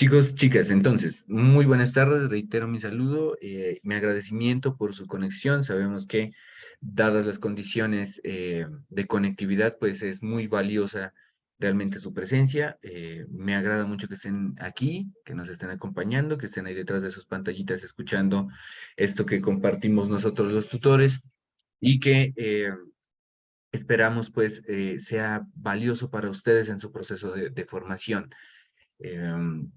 Chicos, chicas, entonces, muy buenas tardes, reitero mi saludo, mi agradecimiento por su conexión. Sabemos que, dadas las condiciones de conectividad, pues es muy valiosa realmente su presencia. Me agrada mucho que estén aquí, que nos estén acompañando, que estén ahí detrás de sus pantallitas escuchando esto que compartimos nosotros los tutores y que esperamos pues sea valioso para ustedes en su proceso de formación. Em,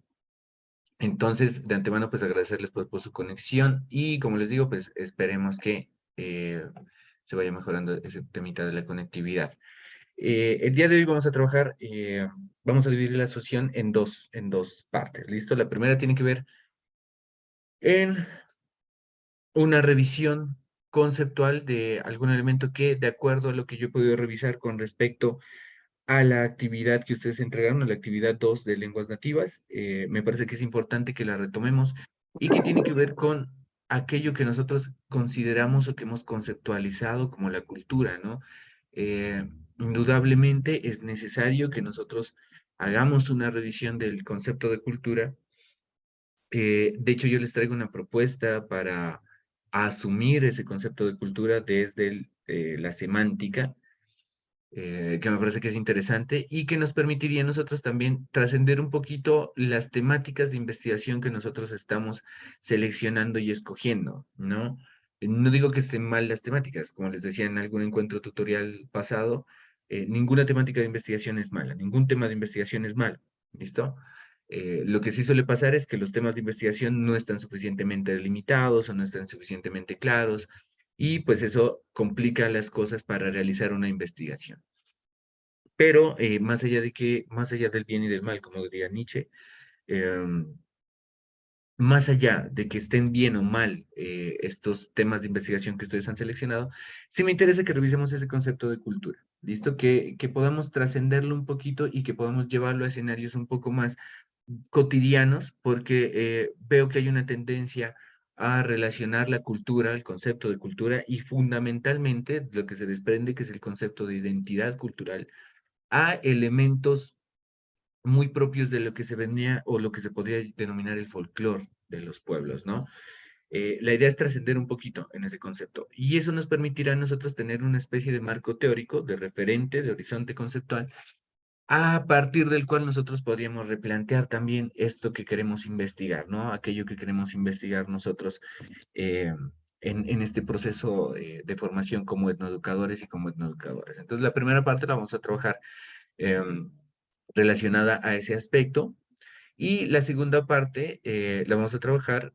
entonces, de antemano, pues agradecerles por su conexión y como les digo, pues esperemos que se vaya mejorando ese temita de la conectividad. El día de hoy vamos a trabajar, vamos a dividir la sesión en dos partes, ¿listo? La primera tiene que ver en una revisión conceptual de algún elemento que, de acuerdo a lo que yo he podido revisar con respecto a la actividad que ustedes entregaron, a la actividad 2 de lenguas nativas. Me parece que es importante que la retomemos y que tiene que ver con aquello que nosotros consideramos o que hemos conceptualizado como la cultura, ¿no? Indudablemente es necesario que nosotros hagamos una revisión del concepto de cultura. De hecho, yo les traigo una propuesta para asumir ese concepto de cultura desde la semántica, que me parece que es interesante y que nos permitiría a nosotros también trascender un poquito las temáticas de investigación que nosotros estamos seleccionando y escogiendo, ¿no? No digo que estén mal las temáticas, como les decía en algún encuentro tutorial pasado, ninguna temática de investigación es mala, ningún tema de investigación es malo, ¿listo? Lo que sí suele pasar es que los temas de investigación no están suficientemente delimitados o no están suficientemente claros, y pues eso complica las cosas para realizar una investigación. Pero más allá del bien y del mal, como diría Nietzsche, em, más allá de que estén bien o mal estos temas de investigación que ustedes han seleccionado, sí me interesa que revisemos ese concepto de cultura, ¿listo? Que podamos trascenderlo un poquito y que podamos llevarlo a escenarios un poco más cotidianos, porque veo que hay una tendencia a relacionar la cultura, el concepto de cultura, y fundamentalmente lo que se desprende, que es el concepto de identidad cultural, a elementos muy propios de lo que se venía o lo que se podría denominar el folclore de los pueblos, ¿no? La idea es trascender un poquito en ese concepto y eso nos permitirá a nosotros tener una especie de marco teórico, de referente, de horizonte conceptual, a partir del cual nosotros podríamos replantear también esto que queremos investigar, ¿no? Aquello que queremos investigar nosotros eh, en este proceso de formación como etnoeducadores y como etnoeducadores. Entonces, la primera parte la vamos a trabajar em, relacionada a ese aspecto. Y la segunda parte la vamos a trabajar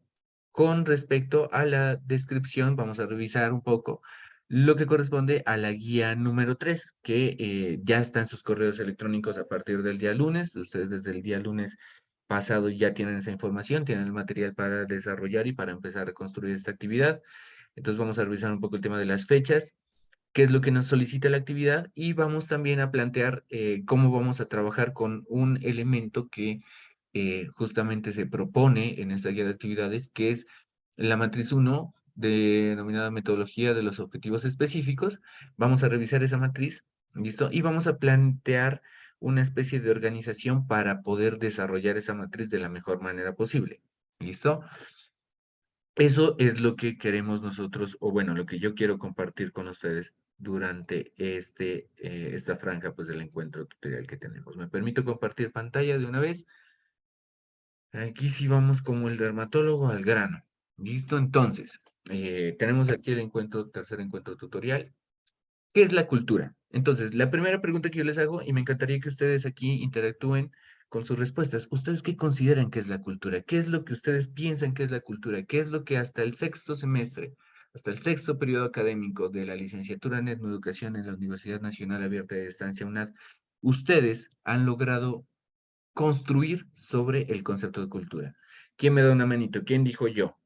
con respecto a la descripción. Vamos a revisar un poco lo que corresponde a la guía número 3 que ya está en sus correos electrónicos a partir del día lunes. Ustedes desde el día lunes pasado ya tienen esa información, tienen el material para desarrollar y para empezar a construir esta actividad. Entonces vamos a revisar un poco el tema de las fechas, qué es lo que nos solicita la actividad y vamos también a plantear cómo vamos a trabajar con un elemento que justamente se propone en esta guía de actividades, que es la matriz 1, denominada metodología de los objetivos específicos. Vamos a revisar esa matriz, ¿listo? Y vamos a plantear una especie de organización para poder desarrollar esa matriz de la mejor manera posible, ¿listo? Eso es lo que queremos nosotros, o bueno, lo que yo quiero compartir con ustedes durante esta franja pues, del encuentro tutorial que tenemos. Me permito compartir pantalla de una vez. Aquí sí vamos como el dermatólogo al grano. ¿Listo? Entonces, tenemos aquí el tercer encuentro tutorial. ¿Qué es la cultura? Entonces, la primera pregunta que yo les hago, y me encantaría que ustedes aquí interactúen con sus respuestas. ¿Ustedes qué consideran que es la cultura? ¿Qué es lo que ustedes piensan que es la cultura? ¿Qué es lo que hasta el sexto semestre, hasta el sexto periodo académico de la licenciatura en etnoeducación en la Universidad Nacional Abierta de Distancia UNAD, ustedes han logrado construir sobre el concepto de cultura? ¿Quién me da una manito? ¿Quién dijo yo?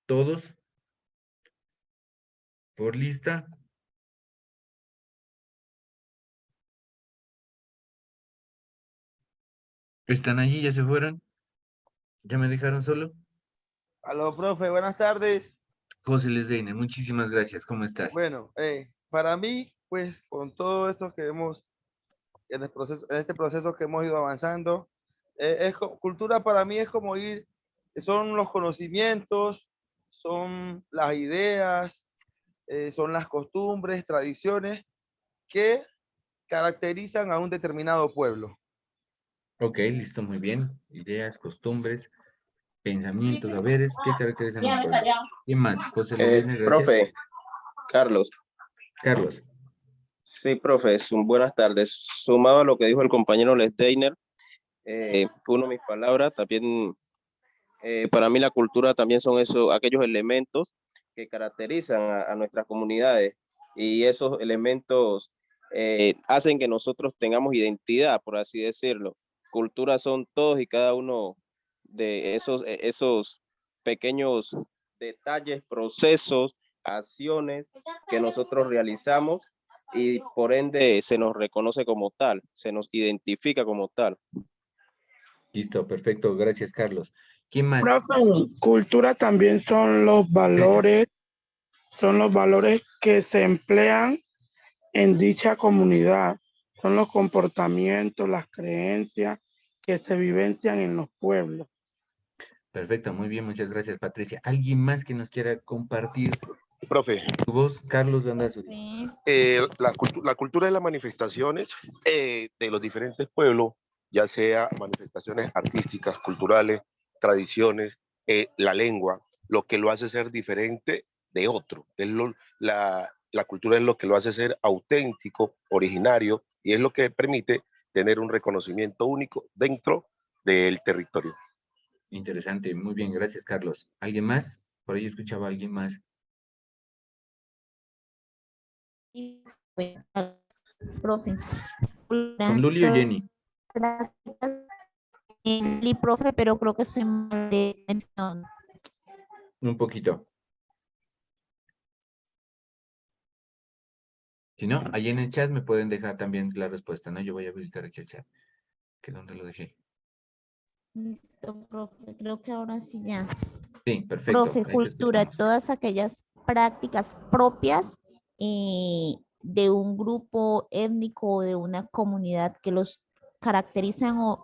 ¿Todos? ¿Por lista? ¿Están allí? ¿Ya se fueron? ¿Ya me dejaron solo? Aló, profe, buenas tardes. José Lesdeine, muchísimas gracias. ¿Cómo estás? Bueno, para mí, pues con todo esto que hemos, en este proceso que hemos ido avanzando, Cultura para mí es como ir, son los conocimientos, son las ideas, son las costumbres, tradiciones que caracterizan a un determinado pueblo. Ok, listo, muy bien. Ideas, costumbres, pensamientos, saberes, ¿qué caracterizan a un pueblo? ¿Quién más? José Luis Verne, gracias. Profe, Carlos. Carlos. Sí, profe, buenas tardes. Sumado a lo que dijo el compañero Lesteiner, uno de mis palabras, también para mí la cultura también son esos, aquellos elementos que caracterizan a nuestras comunidades y esos elementos hacen que nosotros tengamos identidad, por así decirlo. Cultura son todos y cada uno de esos pequeños detalles, procesos, acciones que nosotros realizamos y por ende se nos reconoce como tal, se nos identifica como tal. Listo, perfecto. Gracias, Carlos. ¿Quién más? Profe, cultura también son los valores que se emplean en dicha comunidad, son los comportamientos, las creencias que se vivencian en los pueblos. Perfecto, muy bien, muchas gracias, Patricia. ¿Alguien más que nos quiera compartir Profe, su voz? Carlos Landazuri. la cultura de las manifestaciones de los diferentes pueblos, ya sea manifestaciones artísticas, culturales, tradiciones, la lengua, lo que lo hace ser diferente de otro. La cultura es lo que lo hace ser auténtico, originario, y es lo que permite tener un reconocimiento único dentro del territorio. Interesante, muy bien, gracias, Carlos. ¿Alguien más? Por ahí escuchaba a alguien más. Profe. ¿Con Luli o Jenny? Luli, profe, pero creo que soy mal de mención. Un poquito. Si no, ahí en el chat me pueden dejar también la respuesta, ¿no? Yo voy a habilitar aquí el chat, que es donde lo dejé. Listo, profe, creo que ahora sí ya. Sí, perfecto. Profe, Ahí te cultura, escuchamos. todas aquellas prácticas propias de un grupo étnico o de una comunidad que los caracterizan o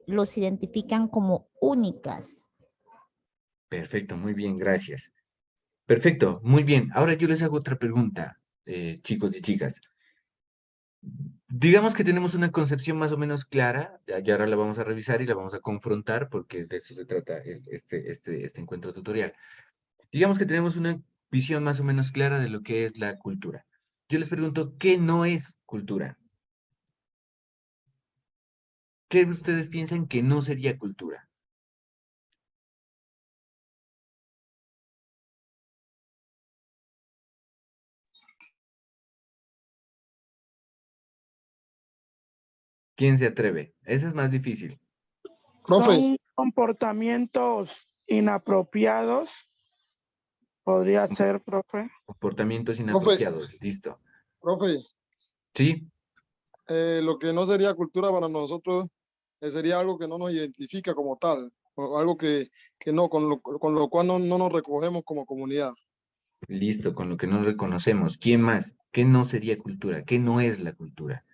los identifican como únicas. Perfecto, muy bien, gracias. Perfecto, muy bien. Ahora yo les hago otra pregunta, chicos y chicas. Digamos que tenemos una concepción más o menos clara, ya ahora la vamos a revisar y la vamos a confrontar porque de eso se trata este encuentro tutorial. Digamos que tenemos una visión más o menos clara de lo que es la cultura. Yo les pregunto, ¿qué no es cultura? ¿Qué ustedes piensan que no sería cultura? ¿Quién se atreve? Esa es más difícil. Profe, Son comportamientos inapropiados, podría ser, profe. Comportamientos profe, inapropiados, listo. profe, ¿Sí? lo que no sería cultura para nosotros sería algo que no nos identifica como tal, o algo que no, con lo cual no nos recogemos como comunidad. Listo, con lo que no reconocemos. ¿Quién más? ¿Qué no sería cultura? ¿Qué no es la cultura?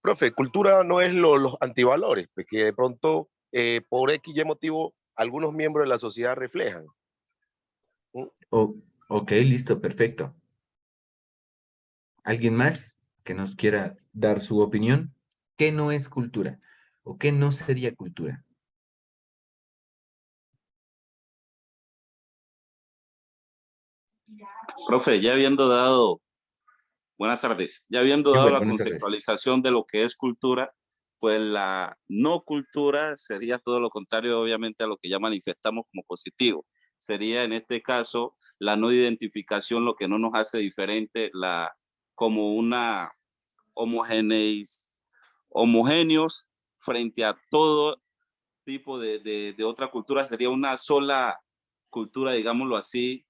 Profe, cultura no es los antivalores, pues que de pronto por X y motivo algunos miembros de la sociedad reflejan. Ok, listo, perfecto. ¿Alguien más que nos quiera dar su opinión? ¿Qué no es cultura? ¿O qué no sería cultura? Profe, ya habiendo dado, buenas tardes, ya habiendo dado la Buenas tardes. conceptualización de lo que es cultura, pues la no cultura sería todo lo contrario, obviamente, a lo que ya manifestamos como positivo. Sería en este caso la no identificación, lo que no nos hace diferente, como una homogéneos frente a todo tipo de otra cultura, sería una sola cultura, digámoslo así,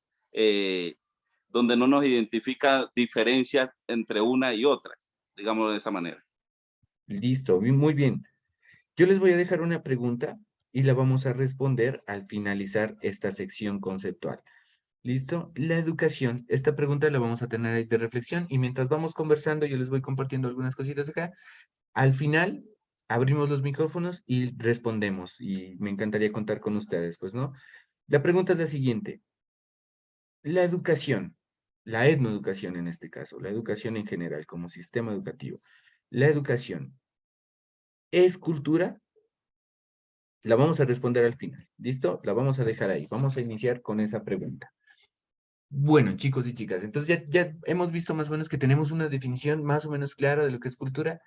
donde no nos identifica diferencias entre una y otra, digámoslo de esa manera. Listo, muy bien. Yo les voy a dejar una pregunta y la vamos a responder al finalizar esta sección conceptual. ¿Listo? La educación. Esta pregunta la vamos a tener ahí de reflexión y mientras vamos conversando yo les voy compartiendo algunas cositas acá. Al final abrimos los micrófonos y respondemos. Y me encantaría contar con ustedes, pues, ¿no? La pregunta es la siguiente. La educación, la etnoeducación en este caso, la educación en general como sistema educativo, ¿la educación es cultura? La vamos a responder al final, ¿listo? La vamos a dejar ahí. Vamos a iniciar con esa pregunta. Bueno, chicos y chicas, entonces ya hemos visto más o menos que tenemos una definición más o menos clara de lo que es cultura.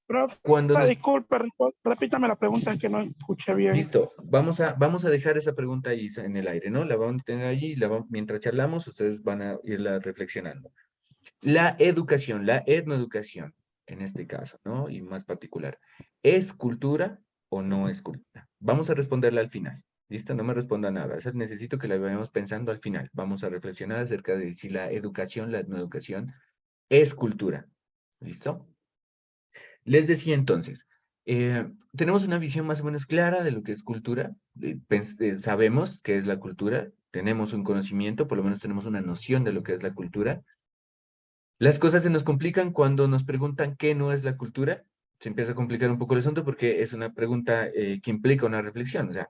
Profe, Cuando nos... disculpe, repítame la pregunta que no escuché bien. Listo, vamos a dejar esa pregunta ahí en el aire, ¿no? La vamos a tener allí, mientras charlamos, ustedes van a irla reflexionando. La educación, la etnoeducación, en este caso, ¿no? Y más particular, ¿es cultura o no es cultura? Vamos a responderla al final. ¿Listo? No me responda nada. O sea, necesito que la vayamos pensando al final. Vamos a reflexionar acerca de si la educación, la etnoeducación, es cultura. ¿Listo? Les decía entonces, tenemos una visión más o menos clara de lo que es cultura. Sabemos qué es la cultura. Tenemos un conocimiento, por lo menos tenemos una noción de lo que es la cultura. Las cosas se nos complican cuando nos preguntan qué no es la cultura. Se empieza a complicar un poco el asunto porque es una pregunta que implica una reflexión. O sea,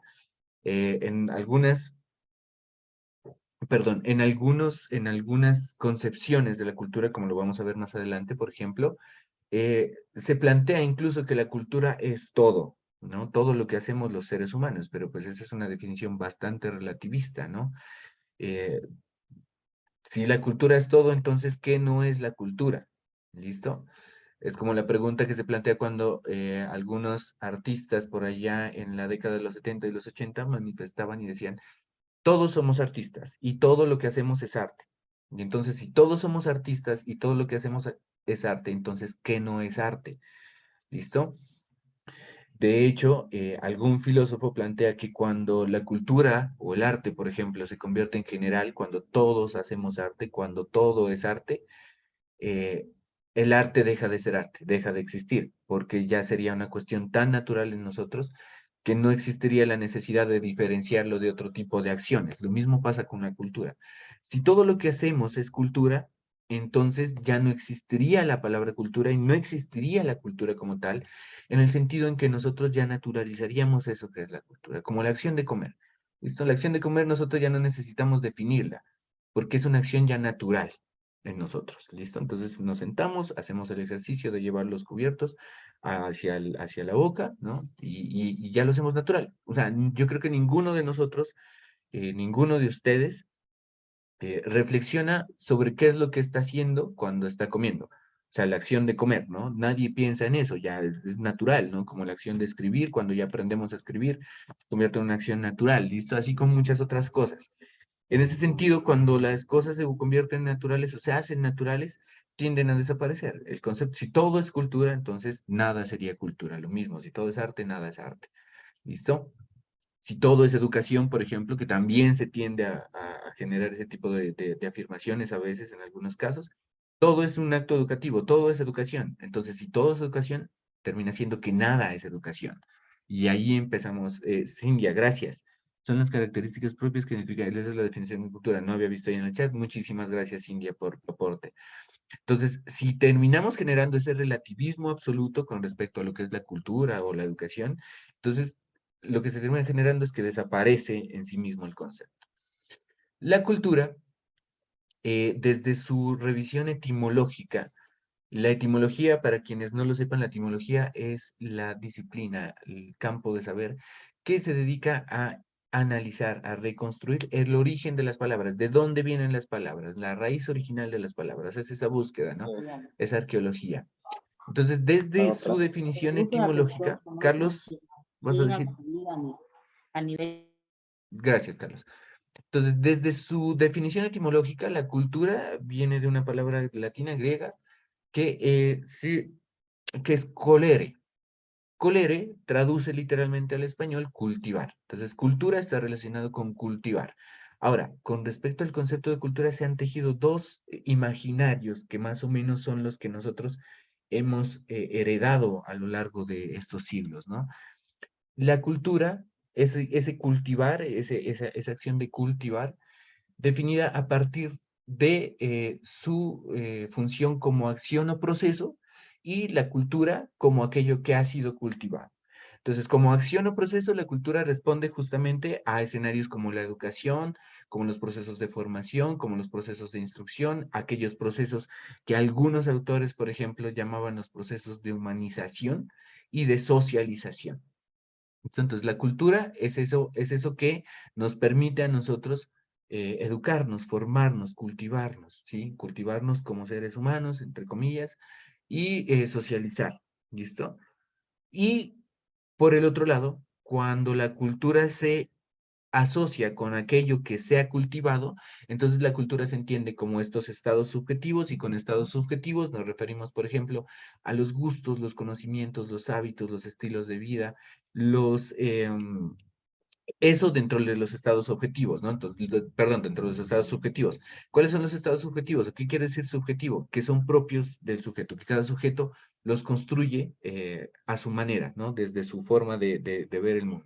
en algunas, perdón, en algunas concepciones de la cultura, como lo vamos a ver más adelante, por ejemplo, se plantea incluso que la cultura es todo, ¿no? Todo lo que hacemos los seres humanos, pero pues esa es una definición bastante relativista, ¿no? Eh, si la cultura es todo, entonces, ¿qué no es la cultura? ¿Listo? Es como la pregunta que se plantea cuando algunos artistas por allá en la década de los 70 y los 80 manifestaban y decían, todos somos artistas y todo lo que hacemos es arte. Y entonces, si todos somos artistas y todo lo que hacemos es arte, entonces, ¿qué no es arte? ¿Listo? De hecho, algún filósofo plantea que cuando la cultura o el arte, por ejemplo, se convierte en general, cuando todos hacemos arte, cuando todo es arte, eh, el arte deja de ser arte, deja de existir, porque ya sería una cuestión tan natural en nosotros que no existiría la necesidad de diferenciarlo de otro tipo de acciones. Lo mismo pasa con la cultura. Si todo lo que hacemos es cultura, entonces ya no existiría la palabra cultura y no existiría la cultura como tal, en el sentido en que nosotros ya naturalizaríamos eso que es la cultura, como la acción de comer. ¿Listo? La acción de comer nosotros ya no necesitamos definirla, porque es una acción ya natural en nosotros, ¿listo? Entonces nos sentamos, hacemos el ejercicio de llevar los cubiertos hacia la boca, ¿no? Y ya lo hacemos natural. O sea, yo creo que ninguno de nosotros, ninguno de ustedes, reflexiona sobre qué es lo que está haciendo cuando está comiendo. O sea, la acción de comer, ¿no? Nadie piensa en eso, ya es natural, ¿no? Como la acción de escribir, cuando ya aprendemos a escribir, se convierte en una acción natural, ¿listo? Así con muchas otras cosas. En ese sentido, cuando las cosas se convierten en naturales o se hacen naturales, tienden a desaparecer. El concepto, si todo es cultura, entonces nada sería cultura. Lo mismo, si todo es arte, nada es arte. ¿Listo? Si todo es educación, por ejemplo, que también se tiende a generar ese tipo de afirmaciones a veces en algunos casos, todo es un acto educativo, todo es educación. Entonces, si todo es educación, termina siendo que nada es educación. Y ahí empezamos, Cindia, gracias. Son las características propias que significan, esa es la definición de cultura, no había visto ahí en el chat. Muchísimas gracias, Cindia, por tu aporte. Entonces, si terminamos generando ese relativismo absoluto con respecto a lo que es la cultura o la educación, entonces lo que se termina generando es que desaparece en sí mismo el concepto. La cultura, desde su revisión etimológica, la etimología, para quienes no lo sepan, la etimología es la disciplina, el campo de saber que se dedica a analizar, a reconstruir el origen de las palabras, de dónde vienen las palabras, la raíz original de las palabras, es esa búsqueda, ¿no? Es arqueología. Entonces, desde su definición etimológica, Carlos, vas a decir, gracias, Carlos. Entonces, desde su definición etimológica, la cultura viene de una palabra latina griega sí, que es colere. Colere traduce literalmente al español cultivar. Entonces, cultura está relacionado con cultivar. Ahora, con respecto al concepto de cultura, se han tejido dos imaginarios que más o menos son los que nosotros hemos heredado a lo largo de estos siglos, ¿no? La cultura, ese cultivar, esa acción de cultivar, definida a partir de su función como acción o proceso y la cultura como aquello que ha sido cultivado. Entonces, como acción o proceso, la cultura responde justamente a escenarios como la educación, como los procesos de formación, como los procesos de instrucción, aquellos procesos que algunos autores, por ejemplo, llamaban los procesos de humanización y de socialización. Entonces, la cultura es eso que nos permite a nosotros educarnos, formarnos, cultivarnos, ¿sí? Cultivarnos como seres humanos, entre comillas, y socializar, ¿listo? Y por el otro lado, cuando la cultura se asocia con aquello que se ha cultivado, entonces la cultura se entiende como estos estados subjetivos, y con estados subjetivos nos referimos, por ejemplo, a los gustos, los conocimientos, los hábitos, los estilos de vida, eso dentro de los estados objetivos, ¿no? Entonces, perdón, dentro de los estados subjetivos. ¿Cuáles son los estados subjetivos? ¿Qué quiere decir subjetivo? Que son propios del sujeto, que cada sujeto los construye a su manera, ¿no? Desde su forma de ver el mundo.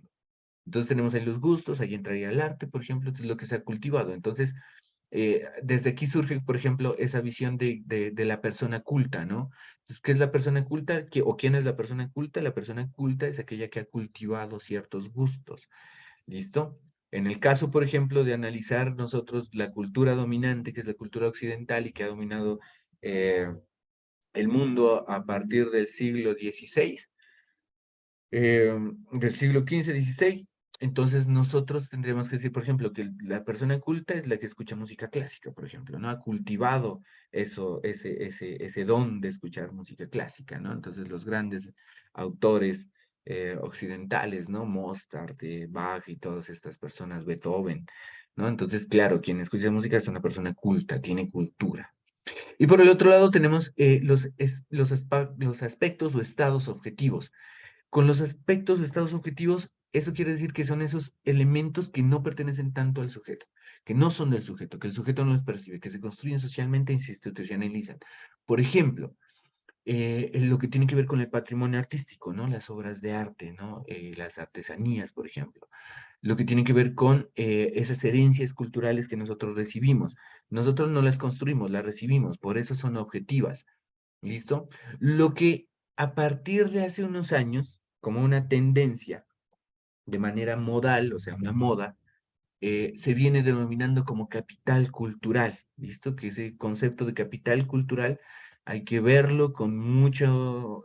Entonces tenemos ahí los gustos, ahí entraría el arte, por ejemplo, que es lo que se ha cultivado. Entonces, desde aquí surge, por ejemplo, esa visión de la persona culta, ¿no? Entonces, ¿qué es la persona culta? ¿O quién es la persona culta? La persona culta es aquella que ha cultivado ciertos gustos. ¿Listo? En el caso, por ejemplo, de analizar nosotros la cultura dominante, que es la cultura occidental y que ha dominado eh, el mundo a partir del siglo XVI, del siglo XV, XVI, entonces nosotros tendríamos que decir, por ejemplo, que la persona culta es la que escucha música clásica, por ejemplo, ¿no? Ha cultivado ese don de escuchar música clásica, ¿no? Entonces los grandes autores occidentales, ¿no? Mozart, Bach y todas estas personas, Beethoven, ¿no? Entonces, claro, quien escucha música es una persona culta, tiene cultura. Y por el otro lado tenemos los aspectos o estados objetivos. Con los aspectos o estados objetivos, eso quiere decir que son esos elementos que no pertenecen tanto al sujeto, que no son del sujeto, que el sujeto no los percibe, que se construyen socialmente y se institucionalizan. Por ejemplo, lo que tiene que ver con el patrimonio artístico, ¿no? Las obras de arte, ¿no? Las artesanías, por ejemplo. Lo que tiene que ver con esas herencias culturales que nosotros recibimos. Nosotros no las construimos, las recibimos, por eso son objetivas. ¿Listo? Lo que a partir de hace unos años, como una tendencia de manera modal, o sea, una moda, se viene denominando como capital cultural, ¿listo? Que ese concepto de capital cultural hay que verlo con mucho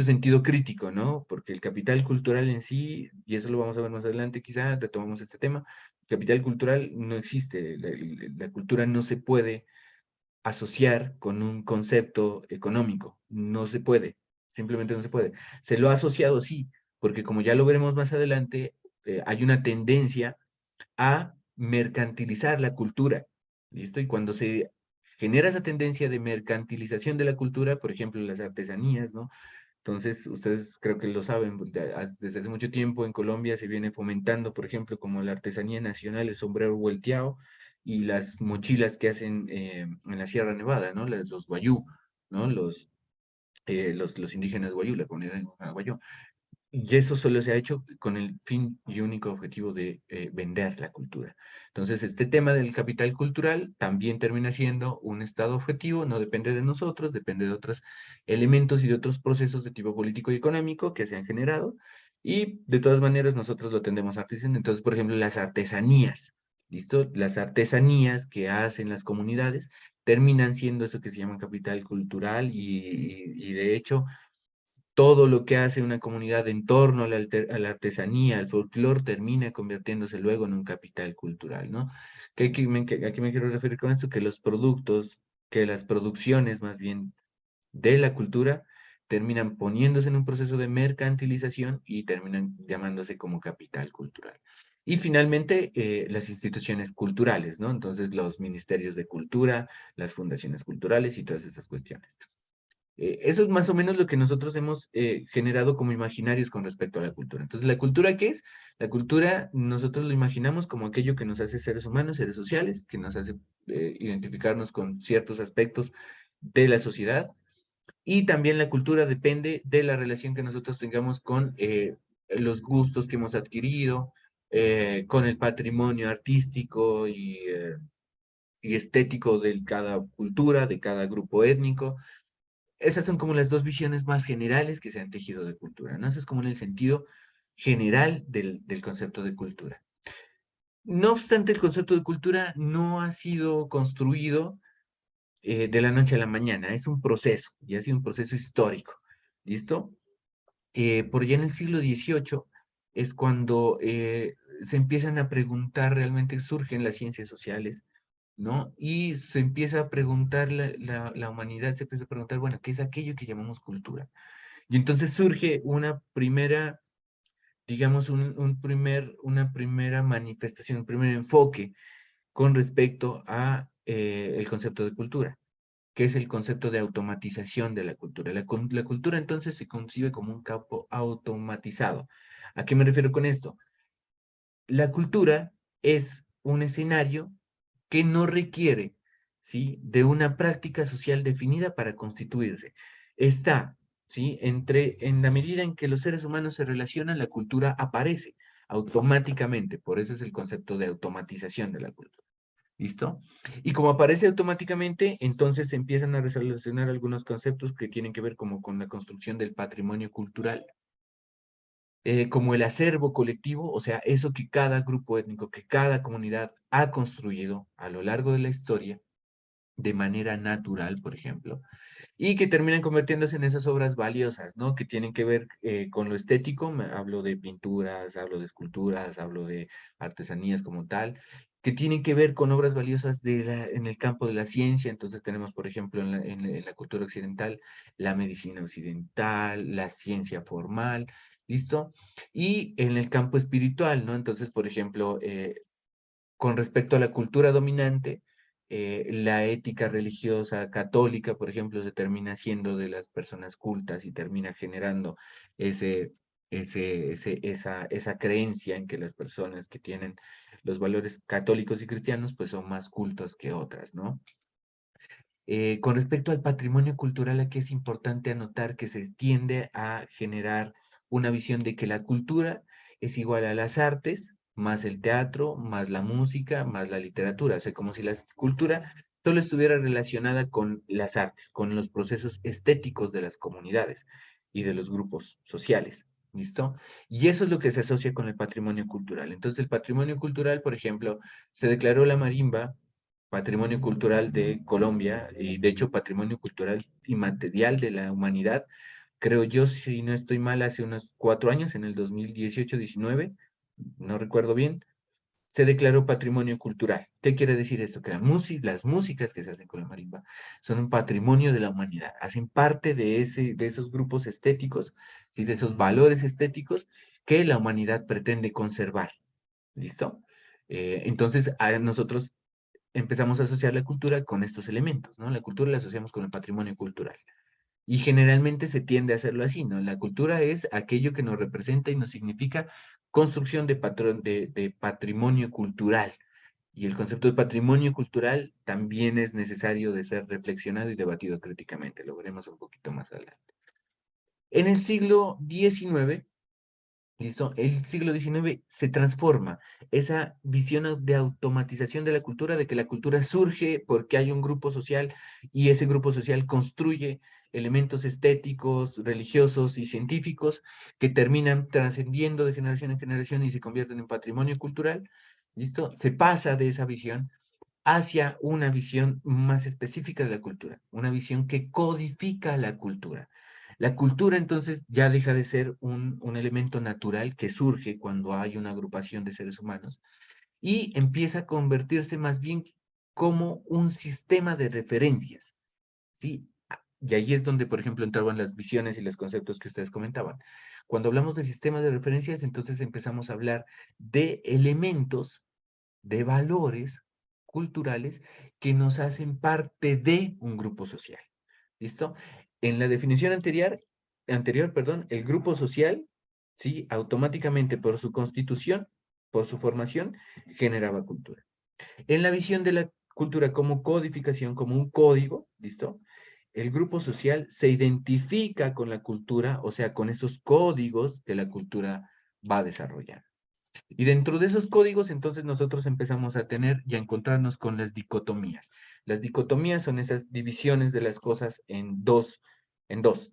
sentido crítico, ¿no? Porque el capital cultural en sí, y eso lo vamos a ver más adelante, quizás retomamos este tema, capital cultural no existe, la cultura no se puede asociar con un concepto económico. No se puede, simplemente no se puede. Se lo ha asociado, sí, porque como ya lo veremos más adelante, hay una tendencia a mercantilizar la cultura, ¿listo? Y cuando se genera esa tendencia de mercantilización de la cultura, por ejemplo, las artesanías, ¿no? Entonces, ustedes creo que lo saben, desde hace mucho tiempo en Colombia se viene fomentando, por ejemplo, como la artesanía nacional, el sombrero volteado y las mochilas que hacen en la Sierra Nevada, ¿no? Los guayú, ¿no? Los indígenas guayú, la comunidad indígena guayú. Y eso solo se ha hecho con el fin y único objetivo de vender la cultura. Entonces, este tema del capital cultural también termina siendo un estado objetivo, no depende de nosotros, depende de otros elementos y de otros procesos de tipo político y económico que se han generado, y de todas maneras nosotros lo tendemos a artesanía. Entonces, por ejemplo, las artesanías, ¿listo? Las artesanías que hacen las comunidades terminan siendo eso que se llama capital cultural, y de hecho todo lo que hace una comunidad en torno a la artesanía, al folclore, termina convirtiéndose luego en un capital cultural, ¿no? ¿A qué me quiero referir con esto? Que los productos, que las producciones más bien de la cultura, terminan poniéndose en un proceso de mercantilización y terminan llamándose como capital cultural. Y finalmente, las instituciones culturales, ¿no? Entonces, los ministerios de cultura, las fundaciones culturales y todas estas cuestiones. Eso es más o menos lo que nosotros hemos generado como imaginarios con respecto a la cultura. Entonces, ¿la cultura qué es? La cultura nosotros lo imaginamos como aquello que nos hace seres humanos, seres sociales, que nos hace identificarnos con ciertos aspectos de la sociedad. Y también la cultura depende de la relación que nosotros tengamos con los gustos que hemos adquirido, con el patrimonio artístico y estético de cada cultura, de cada grupo étnico. esas son como las dos visiones más generales que se han tejido de cultura, ¿no? Eso es como en el sentido general del concepto de cultura. No obstante, el concepto de cultura no ha sido construido de la noche a la mañana, es un proceso, y ha sido un proceso histórico, ¿listo? Por allá en el siglo XVIII es cuando se empiezan a preguntar, realmente surgen las ciencias sociales, ¿no? Y se empieza a preguntar, la humanidad se empieza a preguntar, bueno, ¿qué es aquello que llamamos cultura? Y entonces surge una primera, digamos, una primera manifestación, un primer enfoque con respecto a el concepto de cultura, que es el concepto de automatización de la cultura. La cultura entonces se concibe como un campo automatizado. ¿A qué me refiero con esto? La cultura es un escenario que no requiere, ¿sí?, de una práctica social definida para constituirse. Está, ¿sí?, en la medida en que los seres humanos se relacionan, la cultura aparece automáticamente. Por eso es el concepto de automatización de la cultura. ¿Listo? Y como aparece automáticamente, entonces se empiezan a relacionar algunos conceptos que tienen que ver como con la construcción del patrimonio cultural, como el acervo colectivo, o sea, eso que cada grupo étnico, que cada comunidad ha construido a lo largo de la historia, de manera natural, por ejemplo, y que terminan convirtiéndose en esas obras valiosas, ¿no? Que tienen que ver con lo estético, hablo de pinturas, hablo de esculturas, hablo de artesanías como tal, que tienen que ver con obras valiosas en el campo de la ciencia. Entonces tenemos, por ejemplo, en la cultura occidental, la medicina occidental, la ciencia formal, ¿listo? Y en el campo espiritual, ¿no? Entonces, por ejemplo, con respecto a la cultura dominante, la ética religiosa católica, por ejemplo, se termina siendo de las personas cultas y termina generando esa creencia en que las personas que tienen los valores católicos y cristianos, pues son más cultos que otras, ¿no? Con respecto al patrimonio cultural, aquí es importante anotar que se tiende a generar una visión de que la cultura es igual a las artes, más el teatro, más la música, más la literatura. O sea, como si la cultura solo estuviera relacionada con las artes, con los procesos estéticos de las comunidades y de los grupos sociales. ¿Listo? Y eso es lo que se asocia con el patrimonio cultural. Entonces, el patrimonio cultural, por ejemplo, se declaró la marimba patrimonio cultural de Colombia, y de hecho patrimonio cultural inmaterial de la humanidad, creo yo, si no estoy mal, hace unos 4 años, en el 2018-19, no recuerdo bien, se declaró patrimonio cultural. ¿Qué quiere decir esto? Que las músicas que se hacen con la marimba son un patrimonio de la humanidad, hacen parte de esos grupos estéticos y de esos valores estéticos que la humanidad pretende conservar. ¿Listo? Entonces, nosotros empezamos a asociar la cultura con estos elementos, ¿no? La cultura la asociamos con el patrimonio cultural. Y generalmente se tiende a hacerlo así, ¿no? La cultura es aquello que nos representa y nos significa construcción de patrimonio cultural. Y el concepto de patrimonio cultural también es necesario de ser reflexionado y debatido críticamente. Lo veremos un poquito más adelante. En el siglo XIX, ¿listo? El siglo XIX se transforma esa visión de automatización de la cultura, de que la cultura surge porque hay un grupo social y ese grupo social construye elementos estéticos, religiosos y científicos que terminan trascendiendo de generación en generación y se convierten en patrimonio cultural, ¿listo? Se pasa de esa visión hacia una visión más específica de la cultura, una visión que codifica la cultura. La cultura entonces ya deja de ser un elemento natural que surge cuando hay una agrupación de seres humanos y empieza a convertirse más bien como un sistema de referencias, ¿sí? Y ahí es donde, por ejemplo, entraban las visiones y los conceptos que ustedes comentaban. Cuando hablamos de sistemas de referencias, entonces empezamos a hablar de elementos, de valores culturales que nos hacen parte de un grupo social. ¿Listo? En la definición anterior, perdón, el grupo social, ¿sí? Automáticamente por su constitución, por su formación, generaba cultura. En la visión de la cultura como codificación, como un código, ¿listo? El grupo social se identifica con la cultura, o sea, con esos códigos que la cultura va a desarrollar. Y dentro de esos códigos, entonces nosotros empezamos a tener y a encontrarnos con las dicotomías. Las dicotomías son esas divisiones de las cosas en dos en dos: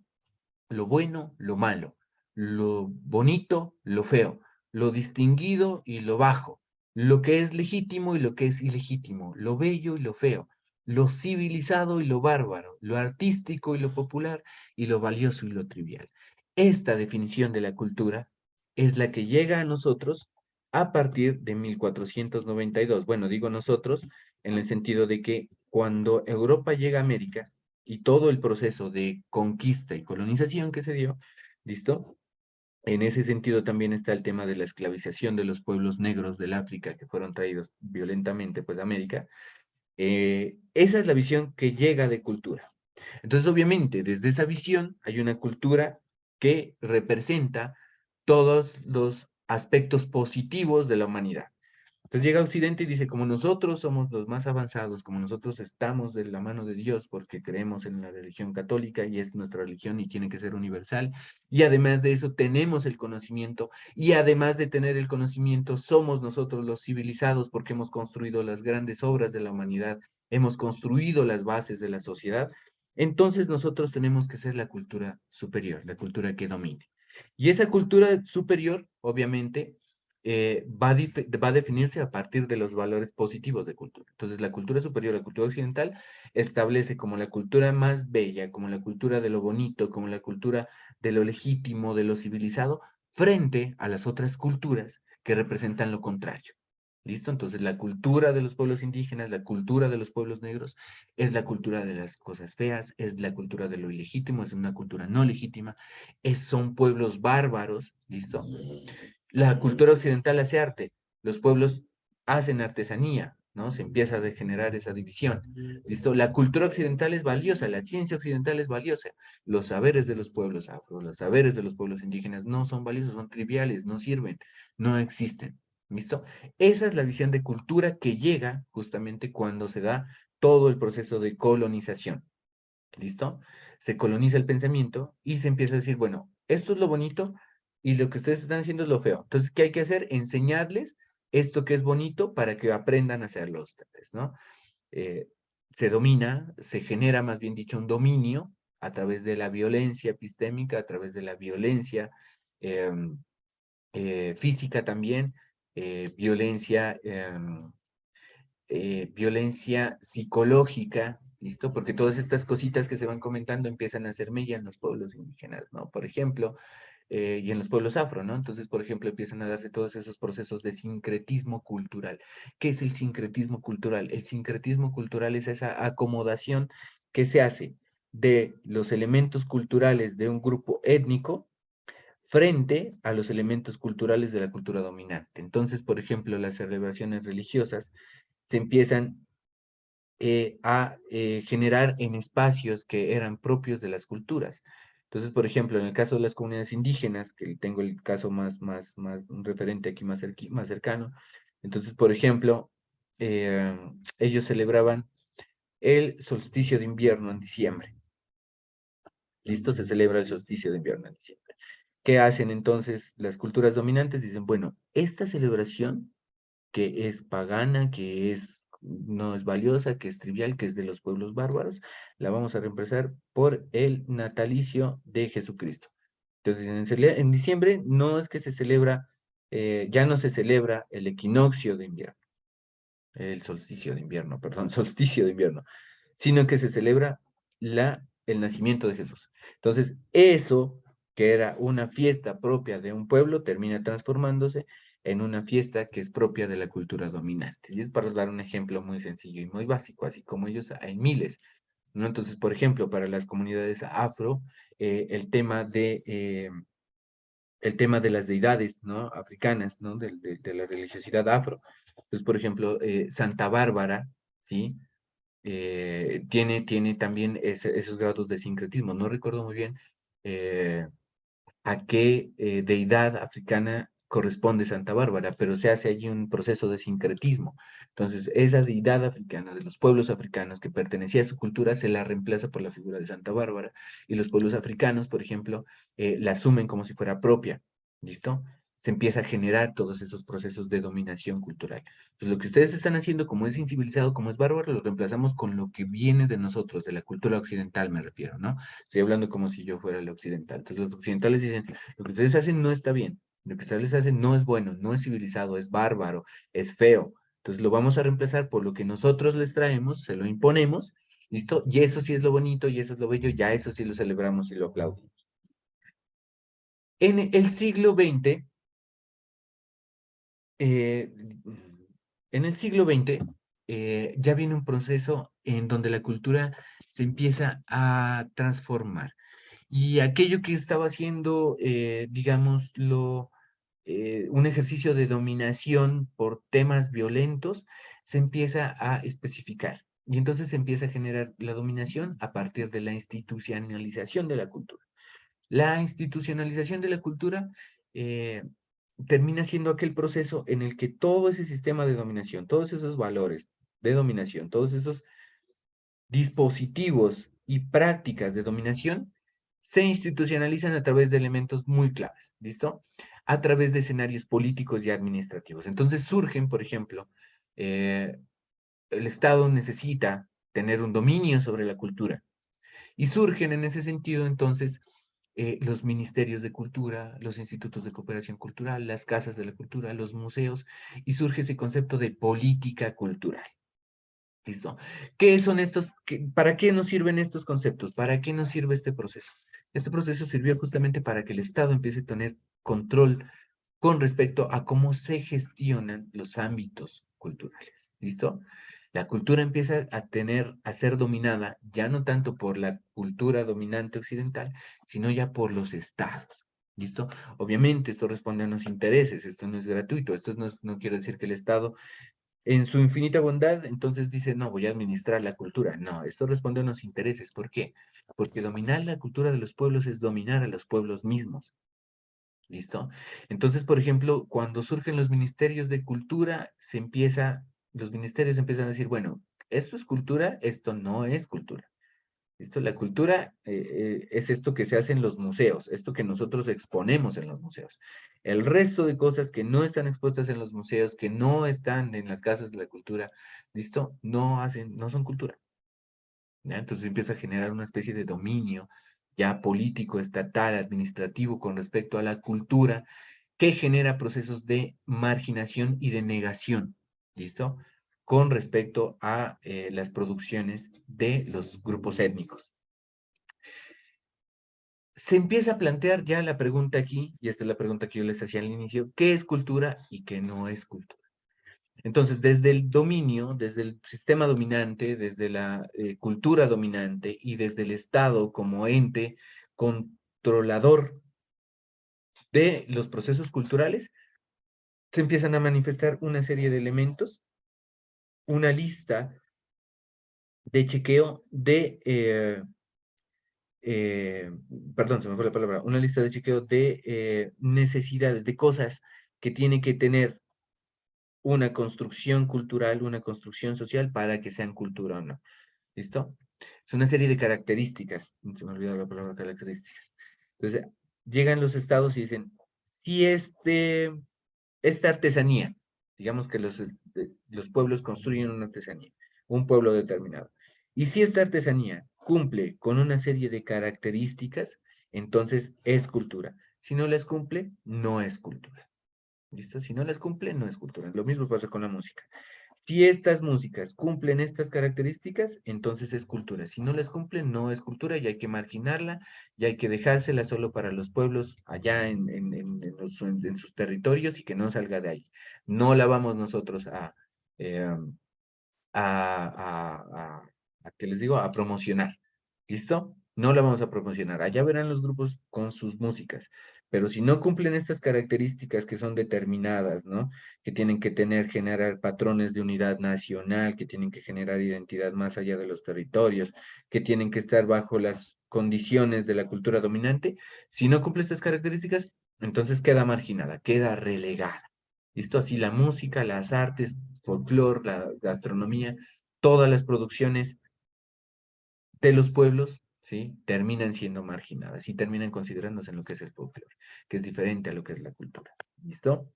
lo bueno, lo malo, lo bonito, lo feo, lo distinguido y lo bajo, lo que es legítimo y lo que es ilegítimo, lo bello y lo feo, lo civilizado y lo bárbaro, lo artístico y lo popular, y lo valioso y lo trivial. Esta definición de la cultura es la que llega a nosotros a partir de 1492. Bueno, digo nosotros en el sentido de que cuando Europa llega a América y todo el proceso de conquista y colonización que se dio, ¿listo? En ese sentido también está el tema de la esclavización de los pueblos negros del África que fueron traídos violentamente pues a América. Esa es la visión que llega de cultura. Entonces, obviamente, desde esa visión hay una cultura que representa todos los aspectos positivos de la humanidad. Entonces llega a Occidente y dice, como nosotros somos los más avanzados, como nosotros estamos de la mano de Dios porque creemos en la religión católica y es nuestra religión y tiene que ser universal, y además de eso tenemos el conocimiento, y además de tener el conocimiento somos nosotros los civilizados porque hemos construido las grandes obras de la humanidad, hemos construido las bases de la sociedad, entonces nosotros tenemos que ser la cultura superior, la cultura que domine. Y esa cultura superior, obviamente, va a definirse a partir de los valores positivos de cultura. Entonces, la cultura superior, la cultura occidental, establece como la cultura más bella, como la cultura de lo bonito, como la cultura de lo legítimo, de lo civilizado, frente a las otras culturas que representan lo contrario. ¿Listo? Entonces, la cultura de los pueblos indígenas, la cultura de los pueblos negros, es la cultura de las cosas feas, es la cultura de lo ilegítimo, es una cultura no legítima, son pueblos bárbaros, ¿listo? La cultura occidental hace arte, los pueblos hacen artesanía, ¿no? Se empieza a degenerar esa división, ¿listo? La cultura occidental es valiosa, la ciencia occidental es valiosa, los saberes de los pueblos afro, los saberes de los pueblos indígenas no son valiosos, son triviales, no sirven, no existen, ¿listo? Esa es la visión de cultura que llega justamente cuando se da todo el proceso de colonización, ¿listo? Se coloniza el pensamiento y se empieza a decir, bueno, esto es lo bonito y lo que ustedes están haciendo es lo feo. Entonces, ¿qué hay que hacer? Enseñarles esto que es bonito para que aprendan a hacerlo ustedes, ¿no? Eh, Se domina, se genera, más bien dicho, un dominio a través de la violencia epistémica, a través de la violencia física también, violencia violencia psicológica, ¿listo? Porque todas estas cositas que se van comentando empiezan a hacer mella en los pueblos indígenas, ¿no? Por ejemplo, y en los pueblos afro, ¿no? Entonces, por ejemplo, empiezan a darse todos esos procesos de sincretismo cultural. ¿Qué es el sincretismo cultural? El sincretismo cultural es esa acomodación que se hace de los elementos culturales de un grupo étnico frente a los elementos culturales de la cultura dominante. Entonces, por ejemplo, las celebraciones religiosas se empiezan a generar en espacios que eran propios de las culturas. Entonces, por ejemplo, en el caso de las comunidades indígenas, que tengo el caso más referente aquí, más cercano, entonces, por ejemplo, ellos celebraban el solsticio de invierno en diciembre. ¿Listo? Se celebra el solsticio de invierno en diciembre. ¿Qué hacen entonces las culturas dominantes? Dicen, bueno, esta celebración que es pagana, no es valiosa, que es trivial, que es de los pueblos bárbaros, la vamos a reemplazar por el natalicio de Jesucristo. Entonces, en diciembre no es que se celebra, ya no se celebra el equinoccio de invierno, el solsticio de invierno, perdón, solsticio de invierno, sino que se celebra el nacimiento de Jesús. Entonces, eso que era una fiesta propia de un pueblo termina transformándose en una fiesta que es propia de la cultura dominante. Y es para dar un ejemplo muy sencillo y muy básico, así como ellos hay miles, ¿no? Entonces, por ejemplo, para las comunidades afro, el tema de las deidades, ¿no? Africanas, ¿no? De la religiosidad afro. Entonces, por ejemplo, Santa Bárbara, ¿sí? Tiene también esos grados de sincretismo. No recuerdo muy bien a qué deidad africana corresponde Santa Bárbara, pero se hace allí un proceso de sincretismo. Entonces, esa deidad africana de los pueblos africanos que pertenecía a su cultura se la reemplaza por la figura de Santa Bárbara, y los pueblos africanos, por ejemplo, la asumen como si fuera propia. ¿Listo? se empieza a generar todos esos procesos de dominación cultural. Entonces, lo que ustedes están haciendo, como es incivilizado, como es bárbaro, lo reemplazamos con lo que viene de nosotros, de la cultura occidental me refiero, ¿no? Estoy hablando como si yo fuera el occidental. Entonces, los occidentales dicen, lo que ustedes hacen no está bien, lo que ustedes hacen no es bueno, no es civilizado, es bárbaro, es feo. Entonces, lo vamos a reemplazar por lo que nosotros les traemos, se lo imponemos, ¿listo? Y eso sí es lo bonito, y eso es lo bello, ya eso sí lo celebramos y lo aplaudimos. En el siglo XX, eh, en el siglo XX ya viene un proceso en donde la cultura se empieza a transformar. Y aquello que estaba haciendo, digámoslo, un ejercicio de dominación por temas violentos, se empieza a especificar. Y entonces se empieza a generar la dominación a partir de la institucionalización de la cultura. La institucionalización de la cultura eh, termina siendo aquel proceso en el que todo ese sistema de dominación, todos esos valores de dominación, todos esos dispositivos y prácticas de dominación se institucionalizan a través de elementos muy claves, ¿listo? A través de escenarios políticos y administrativos. Entonces surgen, por ejemplo, el Estado necesita tener un dominio sobre la cultura. Y surgen en ese sentido, entonces, los ministerios de cultura, los institutos de cooperación cultural, las casas de la cultura, los museos, y surge ese concepto de política cultural. ¿Listo? ¿Qué son estos? ¿Para qué nos sirven estos conceptos? ¿Para qué nos sirve este proceso? Este proceso sirvió justamente para que el Estado empiece a tener control con respecto a cómo se gestionan los ámbitos culturales. ¿Listo? La cultura empieza a ser dominada ya no tanto por la cultura dominante occidental, sino ya por los estados. ¿Listo? Obviamente esto responde a unos intereses, esto no es gratuito, esto no quiere decir que el Estado en su infinita bondad, entonces dice, no, voy a administrar la cultura. No, esto responde a unos intereses. ¿Por qué? Porque dominar la cultura de los pueblos es dominar a los pueblos mismos. ¿Listo? Entonces, por ejemplo, cuando surgen los ministerios de cultura, los ministerios empiezan a decir, bueno, esto es cultura, esto no es cultura. ¿Listo? La cultura es esto que se hace en los museos, esto que nosotros exponemos en los museos. El resto de cosas que no están expuestas en los museos, que no están en las casas de la cultura, ¿listo? No son cultura. ¿Ya? Entonces empieza a generar una especie de dominio ya político, estatal, administrativo con respecto a la cultura, que genera procesos de marginación y de negación, ¿listo? Con respecto a las producciones de los grupos étnicos. Se empieza a plantear ya la pregunta aquí, y esta es la pregunta que yo les hacía al inicio, ¿qué es cultura y qué no es cultura? Entonces, desde el dominio, desde el sistema dominante, desde la cultura dominante y desde el Estado como ente controlador de los procesos culturales, se empiezan a manifestar una serie de elementos, una lista de chequeo de, perdón, se me fue la palabra, una lista de chequeo de necesidades, de cosas que tiene que tener una construcción cultural, una construcción social para que sean cultura o no. ¿Listo? Es una serie de características, se me olvidó la palabra características. Entonces, llegan los estados y dicen, si esta artesanía, digamos que los pueblos construyen una artesanía, un pueblo determinado, y si esta artesanía cumple con una serie de características, entonces es cultura. Si no las cumple, no es cultura. ¿Listo? Si no las cumple, no es cultura. Lo mismo pasa con la música. Si estas músicas cumplen estas características, entonces es cultura. Si no las cumplen, no es cultura y hay que marginarla y hay que dejársela solo para los pueblos allá en sus territorios y que no salga de ahí. No la vamos nosotros eh, ¿qué les digo? A promocionar. ¿Listo? No la vamos a promocionar. Allá verán los grupos con sus músicas. Pero si no cumplen estas características que son determinadas, ¿no? Que tienen que generar patrones de unidad nacional, que tienen que generar identidad más allá de los territorios, que tienen que estar bajo las condiciones de la cultura dominante, si no cumple estas características, entonces queda marginada, queda relegada. ¿Listo? Así la música, las artes, folclore, la gastronomía, todas las producciones de los pueblos, ¿sí? Terminan siendo marginadas y terminan considerándose en lo que es el folclore, que es diferente a lo que es la cultura. ¿Listo?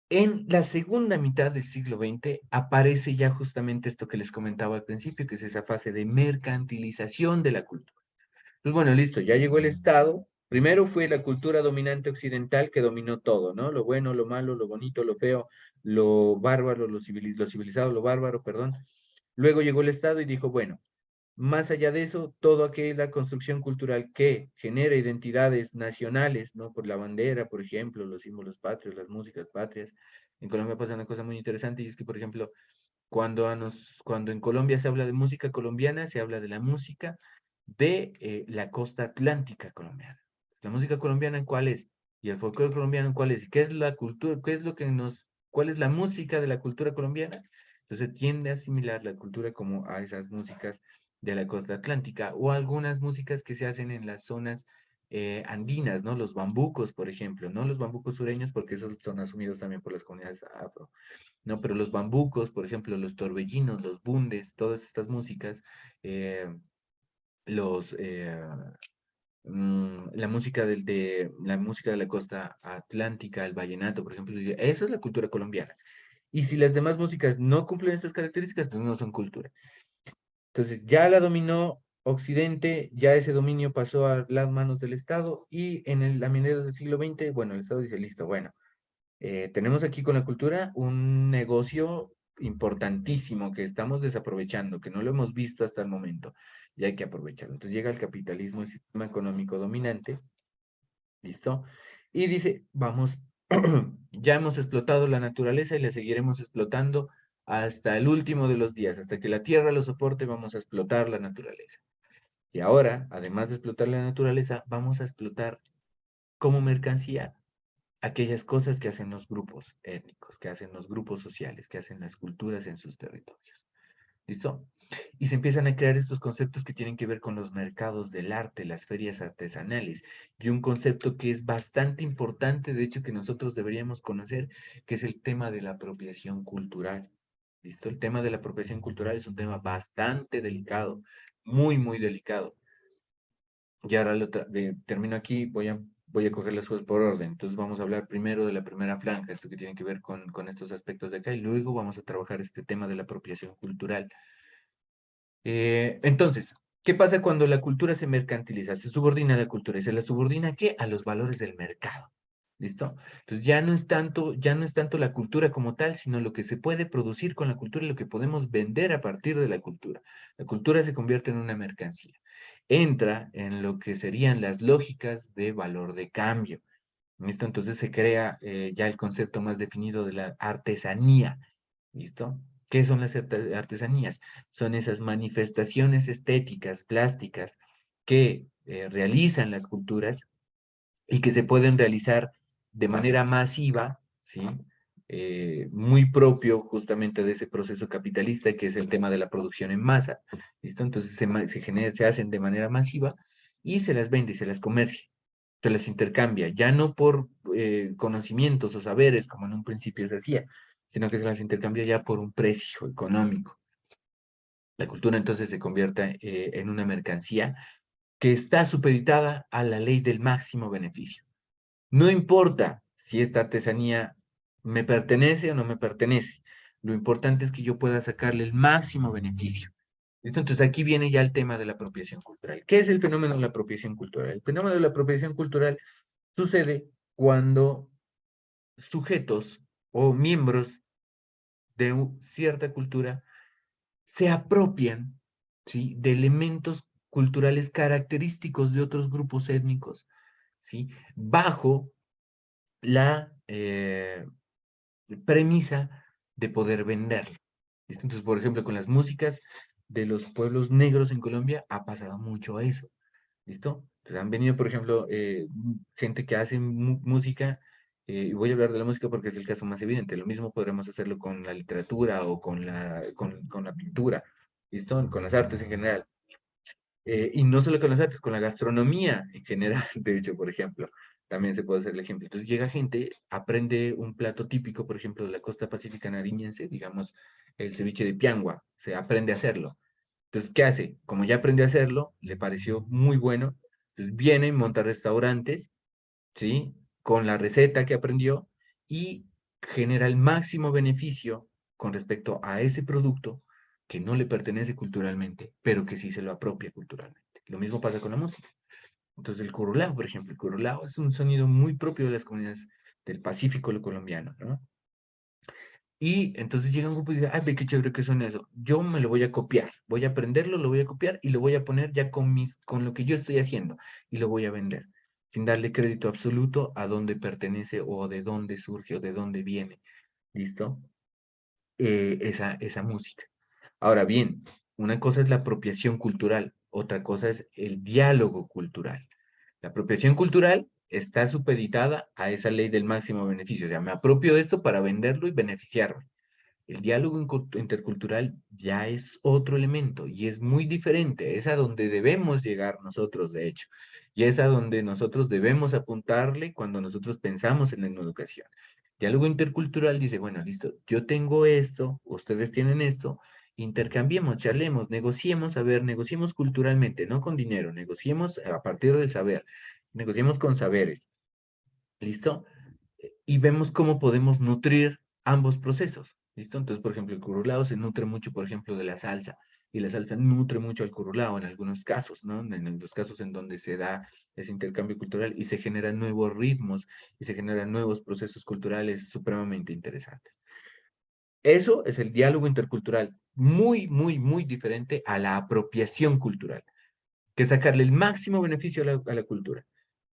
En la segunda mitad del siglo XX aparece ya justamente esto que les comentaba al principio, que es esa fase de mercantilización de la cultura. Pues bueno, listo, ya llegó el Estado. Primero fue la cultura dominante occidental que dominó todo, ¿no? Lo bueno, lo malo, lo bonito, lo feo, lo bárbaro, lo civilizado, lo bárbaro, perdón. Luego llegó el Estado y dijo, bueno, más allá de eso, todo aquella construcción cultural que genera identidades nacionales, ¿no? Por la bandera, por ejemplo, los símbolos patrios, las músicas patrias. En Colombia pasa una cosa muy interesante y es que, por ejemplo, cuando en Colombia se habla de música colombiana, se habla de la música de la costa atlántica colombiana. La música colombiana, ¿cuál es? Y el folclore colombiano, ¿cuál es? ¿Y qué es la cultura? ¿Qué es lo que cuál es la música de la cultura colombiana? Entonces tiende a asimilar la cultura como a esas músicas de la costa atlántica o algunas músicas que se hacen en las zonas andinas, ¿no? Los bambucos, por ejemplo, no los bambucos sureños porque esos son asumidos también por las comunidades afro, ¿no? Pero los bambucos, por ejemplo, los torbellinos, los bundes, todas estas músicas, eh, los, la música de la costa atlántica, el vallenato, por ejemplo, eso es la cultura colombiana. Y si las demás músicas no cumplen estas características, pues no son cultura. Entonces, ya la dominó Occidente, ya ese dominio pasó a las manos del Estado y a mediados del siglo XX, bueno, el Estado dice, listo, bueno, tenemos aquí con la cultura un negocio importantísimo que estamos desaprovechando, que no lo hemos visto hasta el momento y hay que aprovecharlo. Entonces llega el capitalismo, el sistema económico dominante, ¿listo? Y dice, vamos, ya hemos explotado la naturaleza y la seguiremos explotando hasta el último de los días, hasta que la tierra lo soporte, vamos a explotar la naturaleza. Y ahora, además de explotar la naturaleza, vamos a explotar como mercancía aquellas cosas que hacen los grupos étnicos, que hacen los grupos sociales, que hacen las culturas en sus territorios. ¿Listo? Y se empiezan a crear estos conceptos que tienen que ver con los mercados del arte, las ferias artesanales, y un concepto que es bastante importante, de hecho, que nosotros deberíamos conocer, que es el tema de la apropiación cultural. ¿Listo? El tema de la apropiación cultural es un tema bastante delicado, muy, muy delicado. Y ahora termino aquí, voy a coger las cosas por orden. Entonces vamos a hablar primero de la primera franja, esto que tiene que ver con estos aspectos de acá, y luego vamos a trabajar este tema de la apropiación cultural. Entonces, ¿qué pasa cuando la cultura se mercantiliza? Se subordina a la cultura. ¿Y se la subordina a qué? A los valores del mercado. ¿Listo? Entonces ya no es tanto la cultura como tal, sino lo que se puede producir con la cultura y lo que podemos vender a partir de la cultura. La cultura se convierte en una mercancía. Entra en lo que serían las lógicas de valor de cambio. ¿Listo? Entonces se crea ya el concepto más definido de la artesanía. ¿Listo? ¿Qué son las artesanías? Son esas manifestaciones estéticas, plásticas, que realizan las culturas y que se pueden realizar de manera masiva, ¿sí? Muy propio justamente de ese proceso capitalista que es el tema de la producción en masa, ¿listo? Entonces se hacen de manera masiva y se las vende, se las comercia, se las intercambia, ya no por conocimientos o saberes como en un principio se hacía, sino que se las intercambia ya por un precio económico. La cultura entonces se convierte en una mercancía que está supeditada a la ley del máximo beneficio. No importa si esta artesanía me pertenece o no me pertenece. Lo importante es que yo pueda sacarle el máximo beneficio. ¿Listo? Entonces aquí viene ya el tema de la apropiación cultural. ¿Qué es el fenómeno de la apropiación cultural? El fenómeno de la apropiación cultural sucede cuando sujetos o miembros de cierta cultura se apropian, ¿sí? De elementos culturales característicos de otros grupos étnicos, ¿sí? Bajo la premisa de poder venderlo. ¿Listo? Entonces, por ejemplo, con las músicas de los pueblos negros en Colombia ha pasado mucho eso. ¿Listo? Entonces han venido, por ejemplo, gente que hace música, y voy a hablar de la música porque es el caso más evidente. Lo mismo podremos hacerlo con la literatura o con la pintura, ¿listo? Con las artes en general. Y no solo con las artes, con la gastronomía en general, de hecho, por ejemplo, también se puede hacer el ejemplo. Entonces llega gente, aprende un plato típico, por ejemplo, de la costa pacífica nariñense, digamos, el ceviche de piangua, se aprende a hacerlo. Entonces, ¿qué hace? Como ya aprende a hacerlo, le pareció muy bueno, entonces viene, monta restaurantes, ¿sí? con la receta que aprendió y genera el máximo beneficio con respecto a ese producto que no le pertenece culturalmente, pero que sí se lo apropia culturalmente. Lo mismo pasa con la música. Entonces el curulao, por ejemplo, el curulao es un sonido muy propio de las comunidades del Pacífico colombiano, ¿no? Y entonces llega un grupo y dice, ay, ve qué chévere que suena eso. Yo me lo voy a copiar, voy a aprenderlo, lo voy a copiar y lo voy a poner ya con lo que yo estoy haciendo y lo voy a vender, sin darle crédito absoluto a dónde pertenece o de dónde surge o de dónde viene. ¿Listo? Esa música. Ahora bien, una cosa es la apropiación cultural, otra cosa es el diálogo cultural. La apropiación cultural está supeditada a esa ley del máximo beneficio, o sea, me apropio de esto para venderlo y beneficiarme. El diálogo intercultural ya es otro elemento y es muy diferente, es a donde debemos llegar nosotros, de hecho, y es a donde nosotros debemos apuntarle cuando nosotros pensamos en la educación. Diálogo intercultural dice, bueno, listo, yo tengo esto, ustedes tienen esto, intercambiemos, charlemos, negociemos, a ver, negociemos culturalmente, no con dinero, negociemos a partir del saber, negociemos con saberes, ¿listo? Y vemos cómo podemos nutrir ambos procesos, ¿listo? Entonces, por ejemplo, el curulao se nutre mucho, por ejemplo, de la salsa, y la salsa nutre mucho al curulao en algunos casos, ¿no? En los casos en donde se da ese intercambio cultural y se generan nuevos ritmos y se generan nuevos procesos culturales supremamente interesantes. Eso es el diálogo intercultural, muy, muy, muy diferente a la apropiación cultural, que es sacarle el máximo beneficio a la cultura,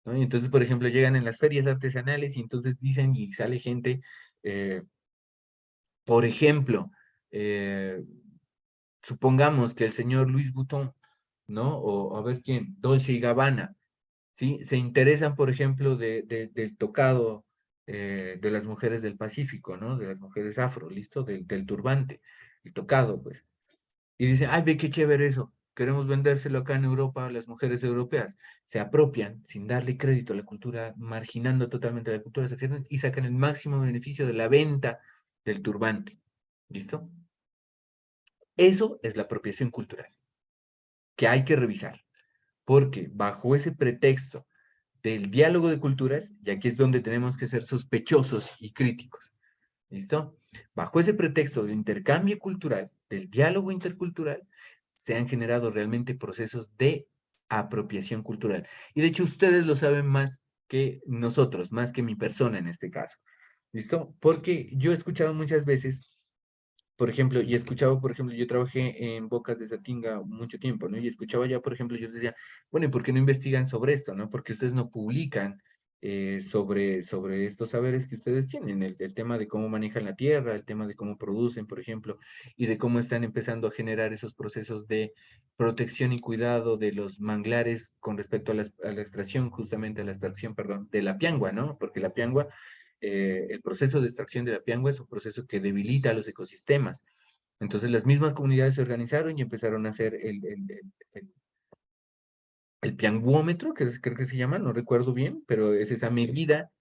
¿no? Y entonces, por ejemplo, llegan en las ferias artesanales y entonces dicen y sale gente, eh, por ejemplo, eh, supongamos que el señor Louis Vuitton, ¿no? O a ver quién, Dolce y Gabbana, ¿sí? Se interesan, por ejemplo, del tocado de las mujeres del Pacífico, ¿no? De las mujeres afro, ¿listo? Del turbante, el tocado, pues. Y dicen, ay, ve qué chévere eso, queremos vendérselo acá en Europa a las mujeres europeas. Se apropian sin darle crédito a la cultura, marginando totalmente la cultura, y sacan el máximo beneficio de la venta del turbante. ¿Listo? Eso es la apropiación cultural, que hay que revisar, porque bajo ese pretexto del diálogo de culturas, y aquí es donde tenemos que ser sospechosos y críticos, ¿listo? Bajo ese pretexto del intercambio cultural, del diálogo intercultural, se han generado realmente procesos de apropiación cultural. Y de hecho ustedes lo saben más que nosotros, más que mi persona en este caso, ¿listo? Porque yo he escuchado muchas veces, por ejemplo, y he escuchado, por ejemplo, yo trabajé en Bocas de Satinga mucho tiempo, ¿no? Y escuchaba ya, por ejemplo, yo decía, bueno, ¿y por qué no investigan sobre esto, no? Porque ustedes no publican sobre estos saberes que ustedes tienen, el tema de cómo manejan la tierra, el tema de cómo producen, por ejemplo, y de cómo están empezando a generar esos procesos de protección y cuidado de los manglares con respecto a la extracción, justamente a la extracción, perdón, de la piangua, ¿no? Porque la piangua el proceso de extracción de la piangua es un proceso que debilita los ecosistemas. Entonces las mismas comunidades se organizaron y empezaron a hacer el pianguómetro, creo que se llama, no recuerdo bien, pero es esa medida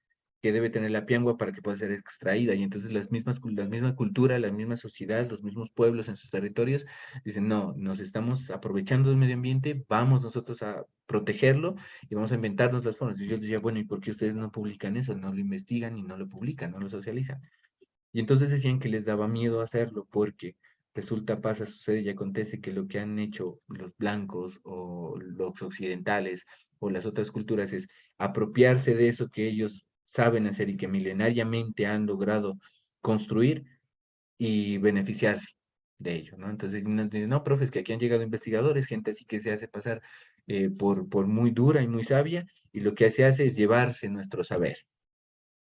que debe tener la piangua para que pueda ser extraída. Y entonces la misma cultura, la misma sociedad, los mismos pueblos en sus territorios dicen, no, nos estamos aprovechando del medio ambiente, vamos nosotros a protegerlo y vamos a inventarnos las formas. Y yo decía, bueno, ¿y por qué ustedes no publican eso? No lo investigan y no lo publican, no lo socializan. Y entonces decían que les daba miedo hacerlo porque resulta, pasa, sucede y acontece que lo que han hecho los blancos o los occidentales o las otras culturas es apropiarse de eso que ellos saben hacer y que milenariamente han logrado construir y beneficiarse de ello, ¿no? Entonces, no, profes, que aquí han llegado investigadores, gente así que se hace pasar por muy dura y muy sabia, y lo que se hace es llevarse nuestro saber.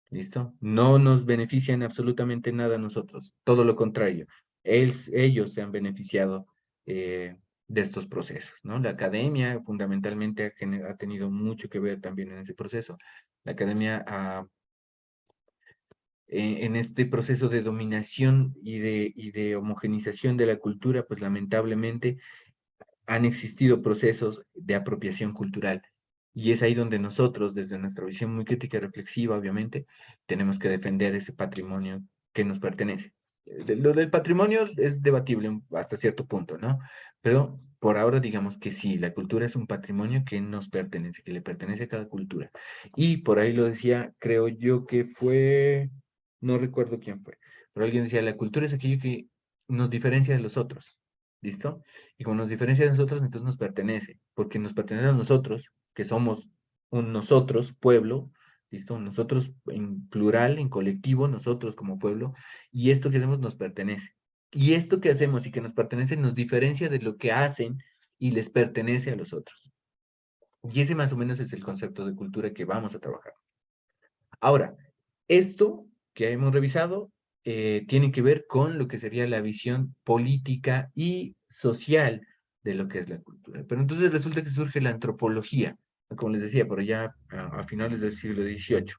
¿Listo? No nos benefician absolutamente nada a nosotros, todo lo contrario. Ellos se han beneficiado de estos procesos, ¿no? La academia fundamentalmente ha tenido mucho que ver también en ese proceso. La academia en este proceso de dominación y de homogenización de la cultura, pues lamentablemente han existido procesos de apropiación cultural. Y es ahí donde nosotros, desde nuestra visión muy crítica y reflexiva, obviamente, tenemos que defender ese patrimonio que nos pertenece. Lo del patrimonio es debatible hasta cierto punto, ¿no? Pero por ahora digamos que sí, la cultura es un patrimonio que nos pertenece, que le pertenece a cada cultura. Y por ahí lo decía, creo yo que fue, no recuerdo quién fue, pero alguien decía, la cultura es aquello que nos diferencia de los otros, ¿listo? Y como nos diferencia de nosotros, entonces nos pertenece, porque nos pertenece a nosotros, que somos un nosotros, pueblo, ¿listo? Nosotros en plural, en colectivo, nosotros como pueblo, y esto que hacemos nos pertenece. Y esto que hacemos y que nos pertenece nos diferencia de lo que hacen y les pertenece a los otros. Y ese más o menos es el concepto de cultura que vamos a trabajar. Ahora, esto que hemos revisado tiene que ver con lo que sería la visión política y social de lo que es la cultura. Pero entonces resulta que surge la antropología, como les decía, por allá a finales del siglo XVIII.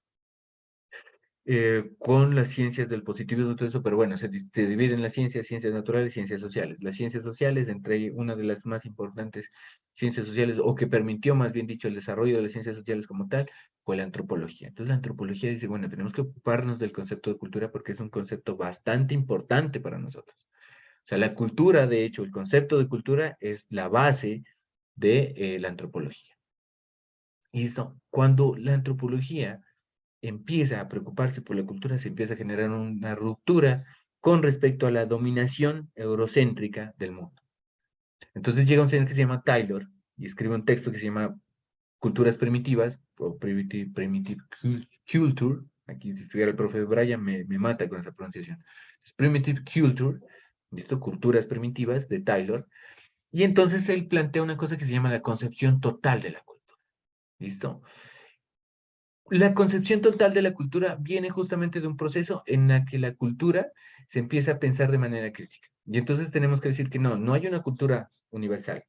Con las ciencias del positivismo y todo eso, pero bueno, se dividen las ciencias naturales y ciencias sociales. Las ciencias sociales, entre una de las más importantes ciencias sociales, o que permitió más bien dicho el desarrollo de las ciencias sociales como tal, fue la antropología. Entonces la antropología dice, bueno, tenemos que ocuparnos del concepto de cultura porque es un concepto bastante importante para nosotros. O sea, la cultura, de hecho, el concepto de cultura es la base de la antropología. Y esto, cuando la antropología empieza a preocuparse por la cultura, se empieza a generar una ruptura con respecto a la dominación eurocéntrica del mundo. Entonces llega un señor que se llama Taylor y escribe un texto que se llama Culturas Primitivas, o Primitive Culture. Aquí si estuviera el profe Brian me mata con esa pronunciación. Es Primitive Culture, ¿listo? Culturas Primitivas de Taylor. Y entonces él plantea una cosa que se llama la concepción total de la cultura, ¿listo? La concepción total de la cultura viene justamente de un proceso en la que la cultura se empieza a pensar de manera crítica. Y entonces tenemos que decir que no hay una cultura universal,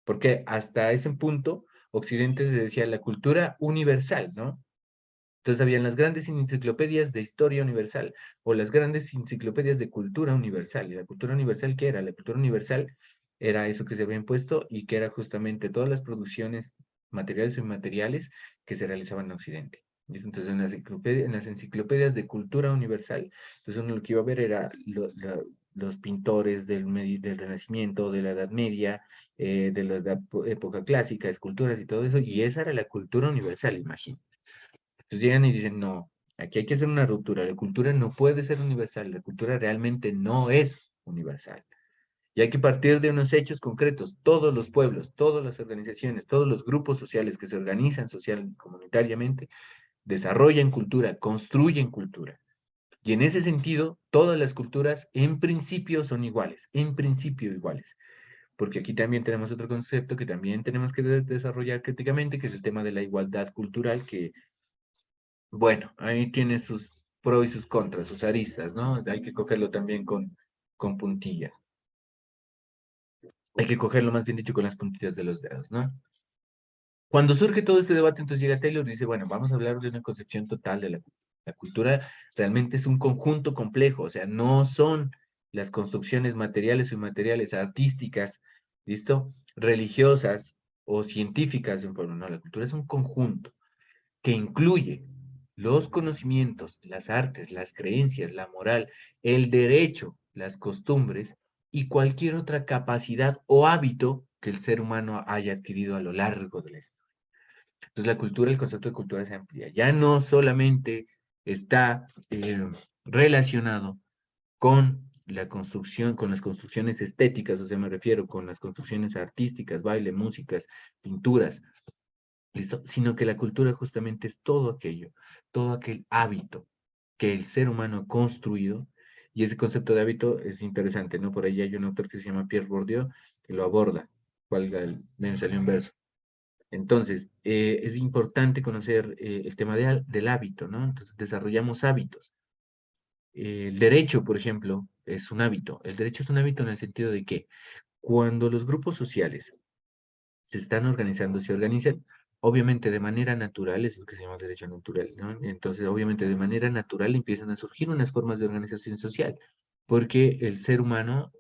porque hasta ese punto Occidente se decía la cultura universal, ¿no? Entonces habían las grandes enciclopedias de historia universal o las grandes enciclopedias de cultura universal. ¿Y la cultura universal qué era? La cultura universal era eso que se había impuesto y que era justamente todas las producciones materiales o inmateriales que se realizaban en Occidente. Y entonces en las enciclopedias de cultura universal, entonces uno lo que iba a ver era los pintores del Renacimiento, de la Edad Media, de la época clásica, esculturas y todo eso, y esa era la cultura universal, imagínate. Entonces llegan y dicen, no, aquí hay que hacer una ruptura, la cultura no puede ser universal, la cultura realmente no es universal. Y hay que partir de unos hechos concretos, todos los pueblos, todas las organizaciones, todos los grupos sociales que se organizan social y comunitariamente, desarrollan cultura, construyen cultura. Y en ese sentido, todas las culturas en principio son iguales, en principio iguales. Porque aquí también tenemos otro concepto que también tenemos que desarrollar críticamente, que es el tema de la igualdad cultural, que bueno, ahí tiene sus pros y sus contras, sus aristas, ¿no? Hay que cogerlo también con puntilla. Hay que cogerlo más bien dicho con las puntillas de los dedos, ¿no? Cuando surge todo este debate, entonces llega Taylor y dice, bueno, vamos a hablar de una concepción total de la cultura. La cultura realmente es un conjunto complejo, o sea, no son las construcciones materiales o inmateriales, artísticas, ¿listo? Religiosas o científicas de un pueblo, no, la cultura es un conjunto que incluye los conocimientos, las artes, las creencias, la moral, el derecho, las costumbres y cualquier otra capacidad o hábito que el ser humano haya adquirido a lo largo de la historia. Entonces la cultura, el concepto de cultura se amplía. Ya no solamente está relacionado con la construcción, con las construcciones estéticas, o sea, me refiero con las construcciones artísticas, baile, músicas, pinturas, ¿listo? Sino que la cultura justamente es todo aquello, todo aquel hábito que el ser humano ha construido, y ese concepto de hábito es interesante, ¿no? Por ahí hay un autor que se llama Pierre Bourdieu, que lo aborda, me salió en verso. Entonces, es importante conocer el tema del hábito, ¿no? Entonces, desarrollamos hábitos. El derecho, por ejemplo, es un hábito. El derecho es un hábito en el sentido de que cuando los grupos sociales se están organizando, se organizan, obviamente de manera natural, es lo que se llama derecho natural, ¿no? Entonces, obviamente de manera natural empiezan a surgir unas formas de organización social, porque el ser humano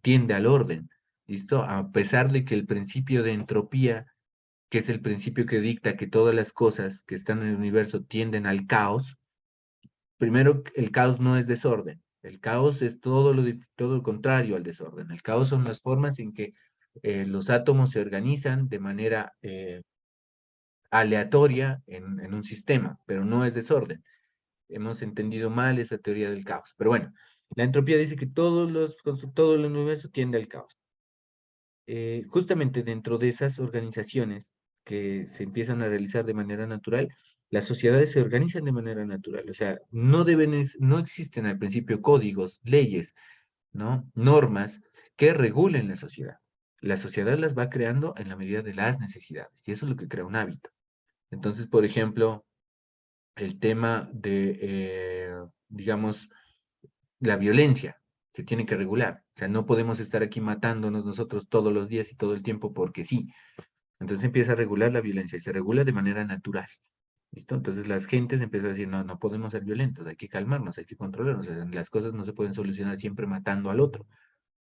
tiende al orden, ¿listo? A pesar de que el principio de entropía, que es el principio que dicta que todas las cosas que están en el universo tienden al caos, primero, el caos no es desorden, el caos es todo lo contrario al desorden, el caos son las formas en que Los átomos se organizan de manera aleatoria en un sistema, pero no es desorden. Hemos entendido mal esa teoría del caos. Pero bueno, la entropía dice que todo el universo tiende al caos. Justamente dentro de esas organizaciones que se empiezan a realizar de manera natural, las sociedades se organizan de manera natural. O sea, no existen al principio códigos, leyes, ¿no? Normas que regulen la sociedad. La sociedad las va creando en la medida de las necesidades, y eso es lo que crea un hábito. Entonces, por ejemplo, el tema de, digamos, la violencia se tiene que regular. O sea, no podemos estar aquí matándonos nosotros todos los días y todo el tiempo porque sí. Entonces empieza a regular la violencia y se regula de manera natural. ¿Listo? Entonces las gentes empiezan a decir, no, no podemos ser violentos, hay que calmarnos, hay que controlarnos. O sea, las cosas no se pueden solucionar siempre matando al otro.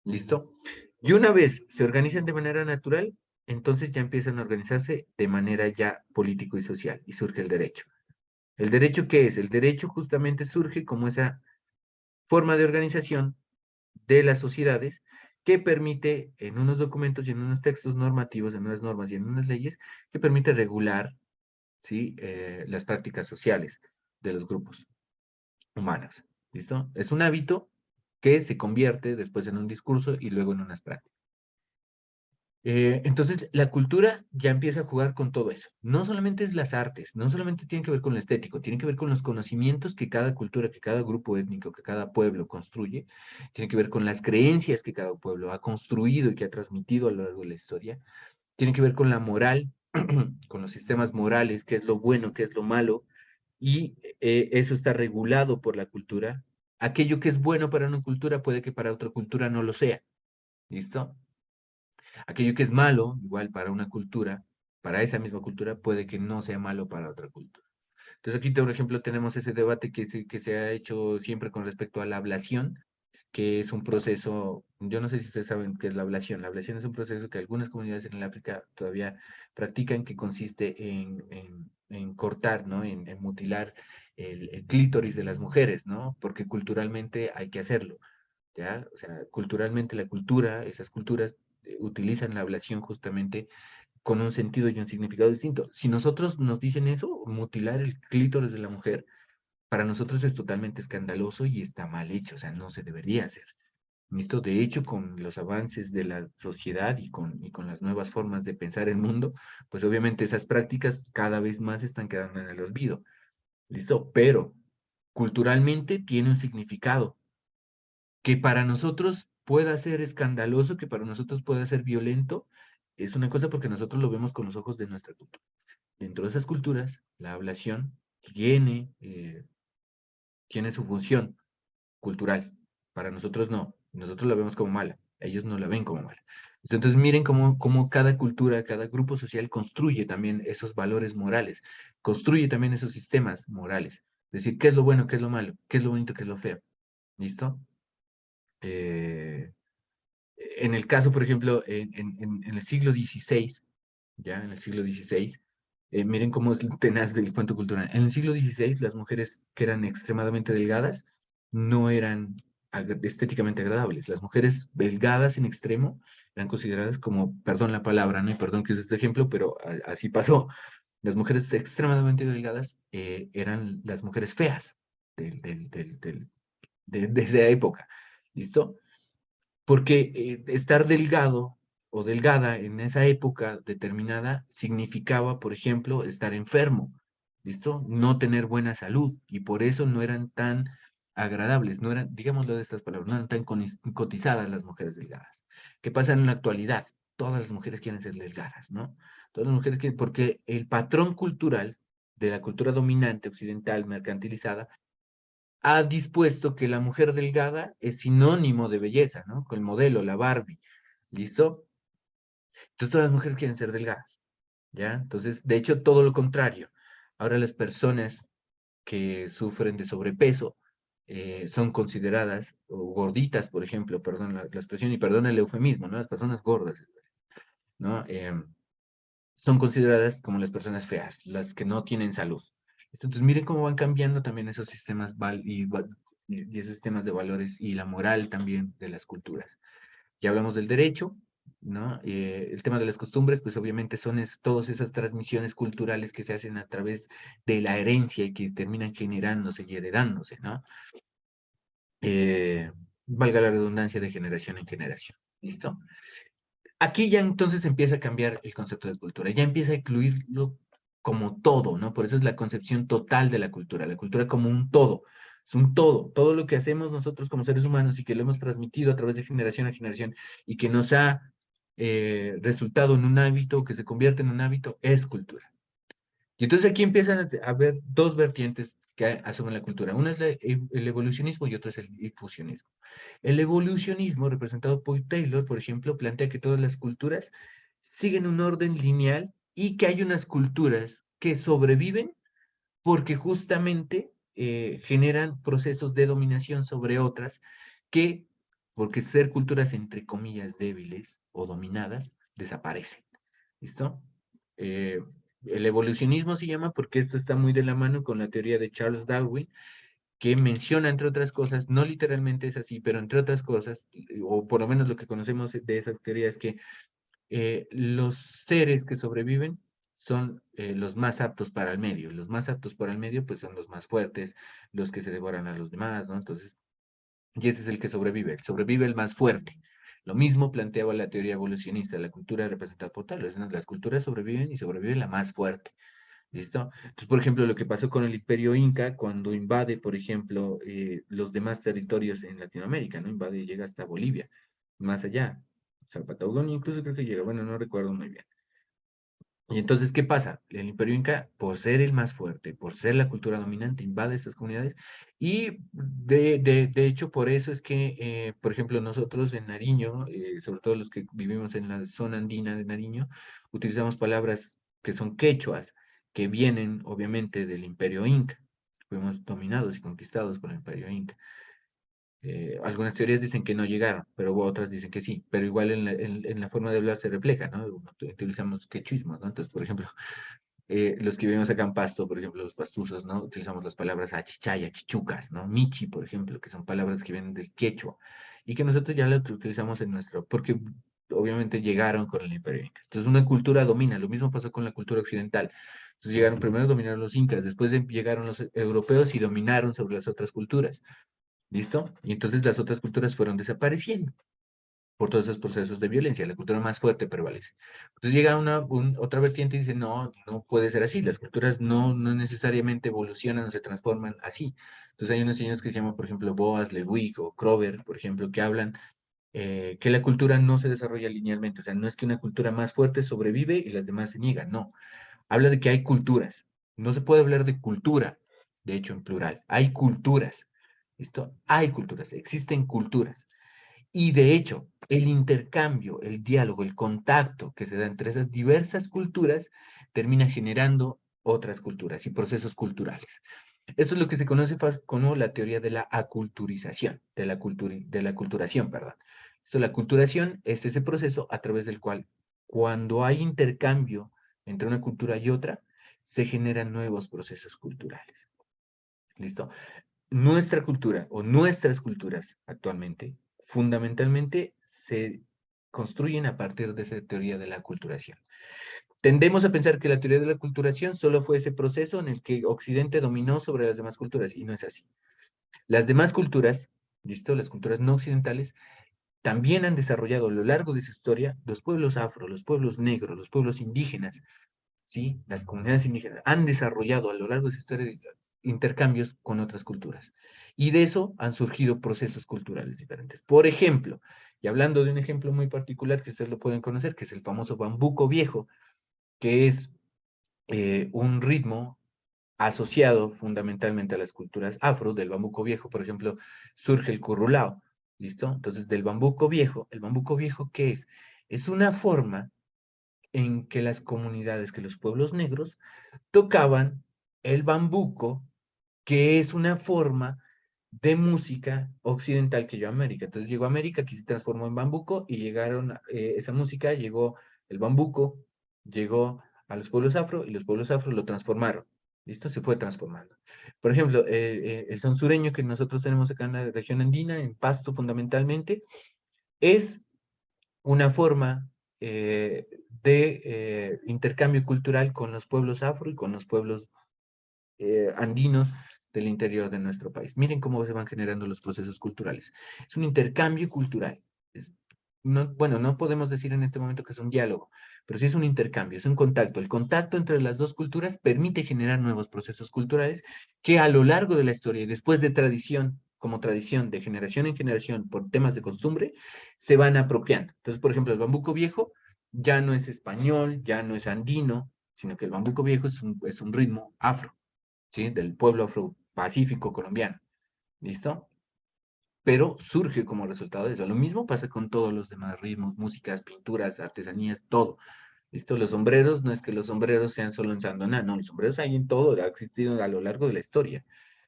¿Listo? Y una vez se organizan de manera natural, entonces ya empiezan a organizarse de manera ya político y social y surge el derecho. ¿El derecho qué es? El derecho justamente surge como esa forma de organización de las sociedades que permite en unos documentos y en unos textos normativos, en unas normas y en unas leyes, que permite regular, ¿sí? Las prácticas sociales de los grupos humanos. ¿Listo? Es un hábito que se convierte después en un discurso y luego en unas prácticas. Entonces, la cultura ya empieza a jugar con todo eso. No solamente es las artes, no solamente tiene que ver con lo estético, tiene que ver con los conocimientos que cada cultura, que cada grupo étnico, que cada pueblo construye, tiene que ver con las creencias que cada pueblo ha construido y que ha transmitido a lo largo de la historia, tiene que ver con la moral, con los sistemas morales, qué es lo bueno, qué es lo malo, y eso está regulado por la cultura. Aquello que es bueno para una cultura puede que para otra cultura no lo sea. ¿Listo? Aquello que es malo, igual para una cultura, para esa misma cultura, puede que no sea malo para otra cultura. Entonces aquí, por ejemplo, tenemos ese debate que se ha hecho siempre con respecto a la ablación, que es un proceso, yo no sé si ustedes saben qué es la ablación. La ablación es un proceso que algunas comunidades en el África todavía practican, que consiste en cortar, ¿no? En mutilar el clítoris de las mujeres, ¿no? Porque culturalmente hay que hacerlo. ¿Ya? O sea, culturalmente la cultura, esas culturas utilizan la ablación justamente con un sentido y un significado distinto. Si nosotros nos dicen eso, mutilar el clítoris de la mujer, para nosotros es totalmente escandaloso y está mal hecho, o sea, no se debería hacer. ¿Listo? De hecho, con los avances de la sociedad y con las nuevas formas de pensar el mundo, pues obviamente esas prácticas cada vez más están quedando en el olvido. ¿Listo? Pero culturalmente tiene un significado que para nosotros pueda ser escandaloso, que para nosotros pueda ser violento, es una cosa porque nosotros lo vemos con los ojos de nuestra cultura. Dentro de esas culturas, la ablación tiene su función cultural. Para nosotros no. Nosotros la vemos como mala. Ellos no la ven como mala. Entonces miren cómo cada cultura, cada grupo social construye también esos valores morales, construye también esos sistemas morales. Es decir, qué es lo bueno, qué es lo malo, qué es lo bonito, qué es lo feo. ¿Listo? En el caso, por ejemplo, en el siglo XVI, ya en el siglo XVI, miren cómo es tenaz del cuento cultural. En el siglo XVI, las mujeres que eran extremadamente delgadas no eran estéticamente agradables. Las mujeres delgadas en extremo eran consideradas como, perdón la palabra, ¿no? Y perdón que use este ejemplo, pero así pasó. Las mujeres extremadamente delgadas eran las mujeres feas de esa época. ¿Listo? Porque estar delgado o delgada en esa época determinada significaba, por ejemplo, estar enfermo, ¿listo? No tener buena salud, y por eso no eran tan agradables, no eran, digámoslo de estas palabras, no eran tan cotizadas las mujeres delgadas. ¿Qué pasa en la actualidad? Todas las mujeres quieren ser delgadas, ¿no? Todas las mujeres quieren, porque el patrón cultural de la cultura dominante occidental mercantilizada ha dispuesto que la mujer delgada es sinónimo de belleza, ¿no? Con el modelo, la Barbie. ¿Listo? Entonces todas las mujeres quieren ser delgadas, ¿ya? Entonces, de hecho, todo lo contrario. Ahora las personas que sufren de sobrepeso son consideradas, o gorditas, por ejemplo, perdón la expresión y perdón el eufemismo, ¿no? Las personas gordas, ¿no? Son consideradas como las personas feas, las que no tienen salud. Entonces, miren cómo van cambiando también esos sistemas y esos sistemas de valores y la moral también de las culturas. Ya hablamos del derecho, ¿no? El tema de las costumbres, pues obviamente son todas esas transmisiones culturales que se hacen a través de la herencia y que terminan generándose y heredándose, ¿no? Valga la redundancia, de generación en generación. ¿Listo? Aquí ya entonces empieza a cambiar el concepto de cultura, ya empieza a incluirlo como todo, ¿no? Por eso es la concepción total de la cultura como un todo, es un todo lo que hacemos nosotros como seres humanos y que lo hemos transmitido a través de generación a generación y que nos ha resultado en un hábito, que se convierte en un hábito, es cultura. Y entonces aquí empiezan a haber dos vertientes que asumen la cultura. Una es el evolucionismo y otra es el difusionismo. El evolucionismo, representado por Taylor, por ejemplo, plantea que todas las culturas siguen un orden lineal y que hay unas culturas que sobreviven porque justamente generan procesos de dominación sobre otras que, porque ser culturas entre comillas débiles o dominadas, desaparecen. ¿Listo? Eh, el evolucionismo se llama porque esto está muy de la mano con la teoría de Charles Darwin, que menciona, entre otras cosas, no literalmente es así, pero entre otras cosas, o por lo menos lo que conocemos de esa teoría es que los seres que sobreviven son los más aptos para el medio. Los más aptos para el medio, pues son los más fuertes, los que se devoran a los demás, ¿no? Entonces, y ese es sobrevive el más fuerte. Lo mismo planteaba la teoría evolucionista, la cultura representada por tal, ¿no? Las culturas sobreviven y sobrevive la más fuerte. ¿Listo? Entonces, por ejemplo, lo que pasó con el Imperio Inca cuando invade, por ejemplo, los demás territorios en Latinoamérica, ¿no? Invade y llega hasta Bolivia, más allá. O sea, Patagonia incluso creo que llega, bueno, no recuerdo muy bien. Y entonces, ¿qué pasa? El Imperio Inca, por ser el más fuerte, por ser la cultura dominante, invade esas comunidades. Y de hecho, por eso es que, por ejemplo, nosotros en Nariño, sobre todo los que vivimos en la zona andina de Nariño, utilizamos palabras que son quechuas, que vienen obviamente del Imperio Inca. Fuimos dominados y conquistados por el Imperio Inca. Algunas teorías dicen que no llegaron, pero otras dicen que sí, pero igual en la forma de hablar se refleja, ¿no? Utilizamos quechuismos, ¿no? Entonces, por ejemplo, los que vivimos acá en Pasto, por ejemplo, los pastuzos, ¿no? Utilizamos las palabras achichaya, chichucas, ¿no? Michi, por ejemplo, que son palabras que vienen del quechua, y que nosotros ya las utilizamos en nuestro, porque obviamente llegaron con el Imperio Inca. Entonces, una cultura domina, lo mismo pasó con la cultura occidental. Entonces llegaron, primero dominaron los incas, después llegaron los europeos y dominaron sobre las otras culturas. ¿Listo? Y entonces las otras culturas fueron desapareciendo por todos esos procesos de violencia. La cultura más fuerte prevalece. Entonces llega otra vertiente y dice, no, no puede ser así. Las culturas no necesariamente evolucionan o se transforman así. Entonces hay unos señores que se llaman, por ejemplo, Boas, Lewick o Krover, por ejemplo, que hablan que la cultura no se desarrolla linealmente. O sea, no es que una cultura más fuerte sobrevive y las demás se niegan. No. Habla de que hay culturas. No se puede hablar de cultura, de hecho, en plural. Hay culturas. ¿Listo? Hay culturas, existen culturas. Y de hecho, el intercambio, el diálogo, el contacto que se da entre esas diversas culturas termina generando otras culturas y procesos culturales. Esto es lo que se conoce como la teoría de la aculturización, de la culturación, perdón. Esto, la culturación es ese proceso a través del cual, cuando hay intercambio entre una cultura y otra, se generan nuevos procesos culturales. ¿Listo? Nuestra cultura o nuestras culturas actualmente, fundamentalmente, se construyen a partir de esa teoría de la aculturación. Tendemos a pensar que la teoría de la aculturación solo fue ese proceso en el que Occidente dominó sobre las demás culturas, y no es así. Las demás culturas, ¿listo? Las culturas no occidentales, también han desarrollado a lo largo de su historia los pueblos afro, los pueblos negros, los pueblos indígenas, ¿sí? Las comunidades indígenas han desarrollado a lo largo de su historia intercambios con otras culturas. Y de eso han surgido procesos culturales diferentes. Por ejemplo, y hablando de un ejemplo muy particular que ustedes lo pueden conocer, que es el famoso bambuco viejo, que es un ritmo asociado fundamentalmente a las culturas afro. Del bambuco viejo, por ejemplo, surge el currulao, ¿listo? Entonces, del bambuco viejo, ¿el bambuco viejo qué es? Es una forma en que las comunidades, que los pueblos negros, tocaban el bambuco, que es una forma de música occidental que llegó a América. Entonces llegó a América, que se transformó en bambuco, y llegaron, esa música llegó, el bambuco llegó a los pueblos afro, y los pueblos afro lo transformaron. ¿Listo? Se fue transformando. Por ejemplo, el son sureño que nosotros tenemos acá en la región andina, en Pasto fundamentalmente, es una forma de intercambio cultural con los pueblos afro y con los pueblos andinos del interior de nuestro país. Miren cómo se van generando los procesos culturales. Es un intercambio cultural. Bueno, no podemos decir en este momento que es un diálogo, pero sí es un intercambio, es un contacto. El contacto entre las dos culturas permite generar nuevos procesos culturales que a lo largo de la historia y después de tradición, como tradición de generación en generación por temas de costumbre, se van apropiando. Entonces, por ejemplo, el bambuco viejo ya no es español, ya no es andino, sino que el bambuco viejo es un ritmo afro, ¿sí? Del pueblo afro-pacífico colombiano. ¿Listo? Pero surge como resultado de eso. Lo mismo pasa con todos los demás ritmos, músicas, pinturas, artesanías, todo. ¿Listo? Los sombreros, no es que los sombreros sean solo en Sandoná, no, los sombreros hay en todo, ha existido a lo largo de la historia,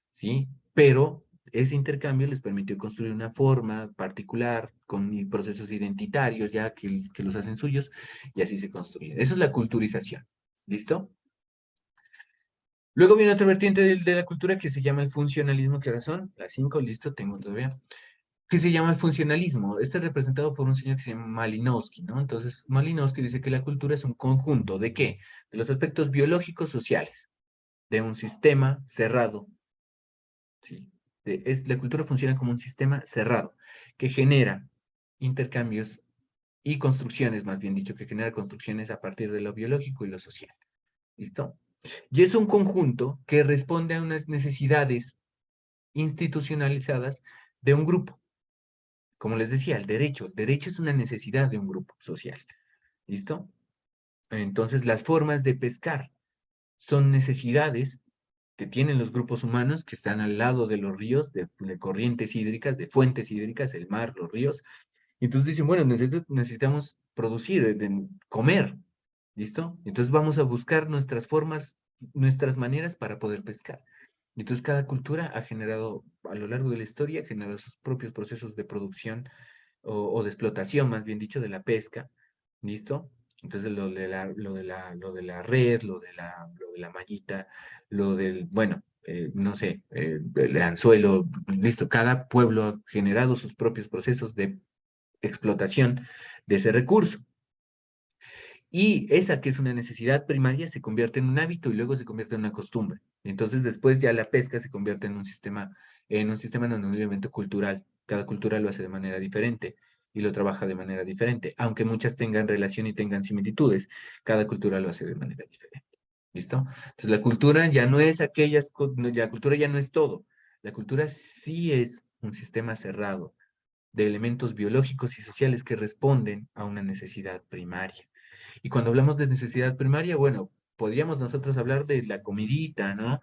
¿sí? Pero ese intercambio les permitió construir una forma particular, con procesos identitarios ya que los hacen suyos, y así se construye. Eso es la culturización, ¿listo? Luego viene otra vertiente de la cultura que se llama el funcionalismo, que ahora son las 5, listo, tengo todavía, que se llama el funcionalismo. Este es representado por un señor que se llama Malinowski, ¿no? Entonces, Malinowski dice que la cultura es un conjunto ¿de qué? De los aspectos biológicos sociales, de un sistema cerrado, ¿sí? La cultura funciona como un sistema cerrado, que genera intercambios y construcciones, más bien dicho, que genera construcciones a partir de lo biológico y lo social. ¿Listo? Y es un conjunto que responde a unas necesidades institucionalizadas de un grupo. Como les decía, el derecho es una necesidad de un grupo social. ¿Listo? Entonces, las formas de pescar son necesidades que tienen los grupos humanos que están al lado de los ríos, de corrientes hídricas, de fuentes hídricas, el mar, los ríos. Y entonces dicen, bueno, necesitamos producir, comer. ¿Listo? Entonces vamos a buscar nuestras formas, nuestras maneras para poder pescar. Entonces cada cultura ha generado, a lo largo de la historia, ha generado sus propios procesos de producción o de explotación, más bien dicho, de la pesca. ¿Listo? Entonces lo de la red, lo de la mallita, lo del, bueno, no sé, el anzuelo, listo. Cada pueblo ha generado sus propios procesos de explotación de ese recurso. Y esa que es una necesidad primaria se convierte en un hábito y luego se convierte en una costumbre. Entonces después ya la pesca se convierte en un sistema no, en un elemento cultural. Cada cultura lo hace de manera diferente y lo trabaja de manera diferente, aunque muchas tengan relación y tengan similitudes, cada cultura lo hace de manera diferente. ¿Listo? Entonces la cultura ya no es la cultura ya no es todo. La cultura sí es un sistema cerrado de elementos biológicos y sociales que responden a una necesidad primaria. Y cuando hablamos de necesidad primaria, bueno, podríamos nosotros hablar de la comidita, ¿no?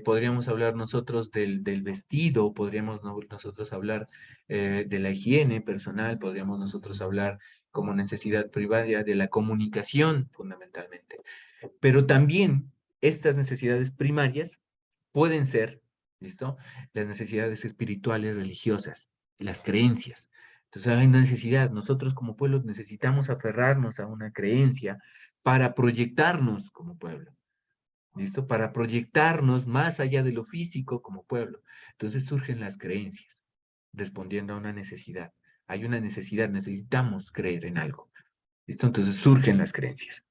Podríamos hablar nosotros del vestido, podríamos nosotros hablar de la higiene personal, podríamos nosotros hablar como necesidad primaria de la comunicación, fundamentalmente. Pero también estas necesidades primarias pueden ser, ¿listo? Las necesidades espirituales, religiosas, las creencias. Entonces hay una necesidad, nosotros como pueblo necesitamos aferrarnos a una creencia para proyectarnos como pueblo, ¿listo? Para proyectarnos más allá de lo físico como pueblo. Entonces surgen las creencias, respondiendo a una necesidad. Hay una necesidad, necesitamos creer en algo, ¿listo? Entonces surgen las creencias.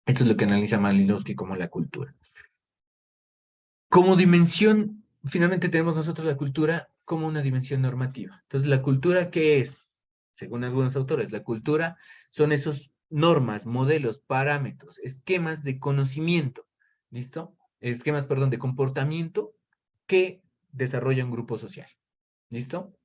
Esto es lo que analiza Malinowski como la cultura. Como dimensión, finalmente tenemos nosotros la cultura como una dimensión normativa. Entonces, ¿la cultura qué es? Según algunos autores, la cultura son esos normas, modelos, parámetros, esquemas de conocimiento, ¿listo? Esquemas, perdón, de comportamiento que desarrolla un grupo social, ¿listo?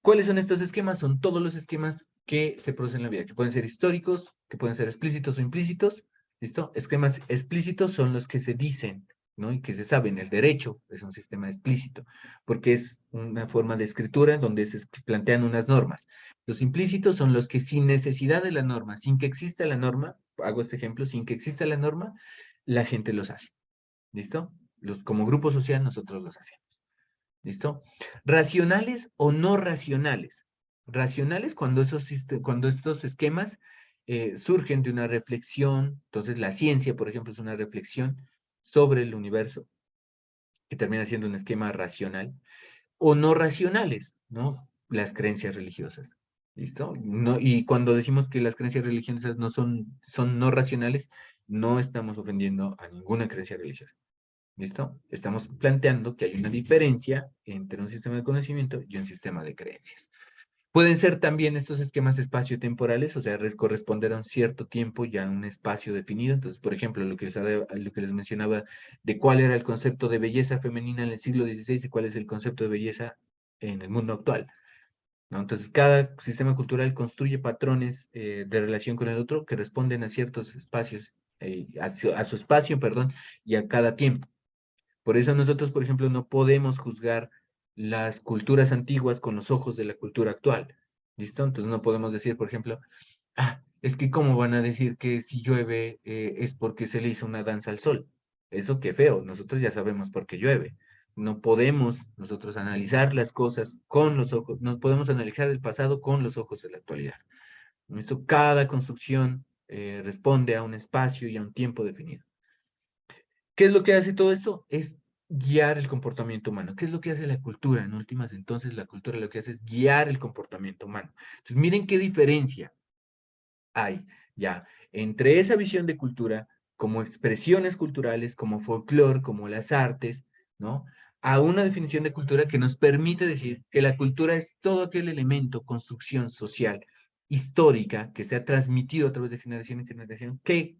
¿Cuáles son estos esquemas? Son todos los esquemas que se producen en la vida, que pueden ser históricos, que pueden ser explícitos o implícitos, ¿listo? Esquemas explícitos son los que se dicen, ¿no? Y que se saben. El derecho es un sistema explícito, porque es una forma de escritura donde se plantean unas normas. Los implícitos son los que sin necesidad de la norma, sin que exista la norma, hago este ejemplo, sin que exista la norma, la gente los hace, ¿listo? Como grupo social nosotros los hacemos. ¿Listo? Racionales o no racionales. Racionales cuando estos esquemas surgen de una reflexión, entonces la ciencia, por ejemplo, es una reflexión sobre el universo, que termina siendo un esquema racional, o no racionales, ¿no? Las creencias religiosas. ¿Listo? No, y cuando decimos que las creencias religiosas no son no racionales, no estamos ofendiendo a ninguna creencia religiosa. ¿Listo? Estamos planteando que hay una diferencia entre un sistema de conocimiento y un sistema de creencias. Pueden ser también estos esquemas espacio-temporales, o sea, corresponder a un cierto tiempo y a un espacio definido. Entonces, por ejemplo, lo que les mencionaba de cuál era el concepto de belleza femenina en el siglo XVI y cuál es el concepto de belleza en el mundo actual, ¿no? Entonces, cada sistema cultural construye patrones de relación con el otro que responden a ciertos espacios, a su espacio, perdón, y a cada tiempo. Por eso nosotros, por ejemplo, no podemos juzgar las culturas antiguas con los ojos de la cultura actual. ¿Listo? Entonces no podemos decir, por ejemplo, es que cómo van a decir que si llueve es porque se le hizo una danza al sol. Eso qué feo, nosotros ya sabemos por qué llueve. No podemos nosotros analizar las cosas con los ojos, no podemos analizar el pasado con los ojos de la actualidad. ¿Listo? Cada construcción responde a un espacio y a un tiempo definido. ¿Qué es lo que hace todo esto? Es guiar el comportamiento humano. ¿Qué es lo que hace la cultura? En últimas, entonces, la cultura lo que hace es guiar el comportamiento humano. Entonces, miren qué diferencia hay ya entre esa visión de cultura como expresiones culturales, como folclore, como las artes, ¿no? A una definición de cultura que nos permite decir que la cultura es todo aquel elemento, construcción social, histórica, que se ha transmitido a través de generación en generación, que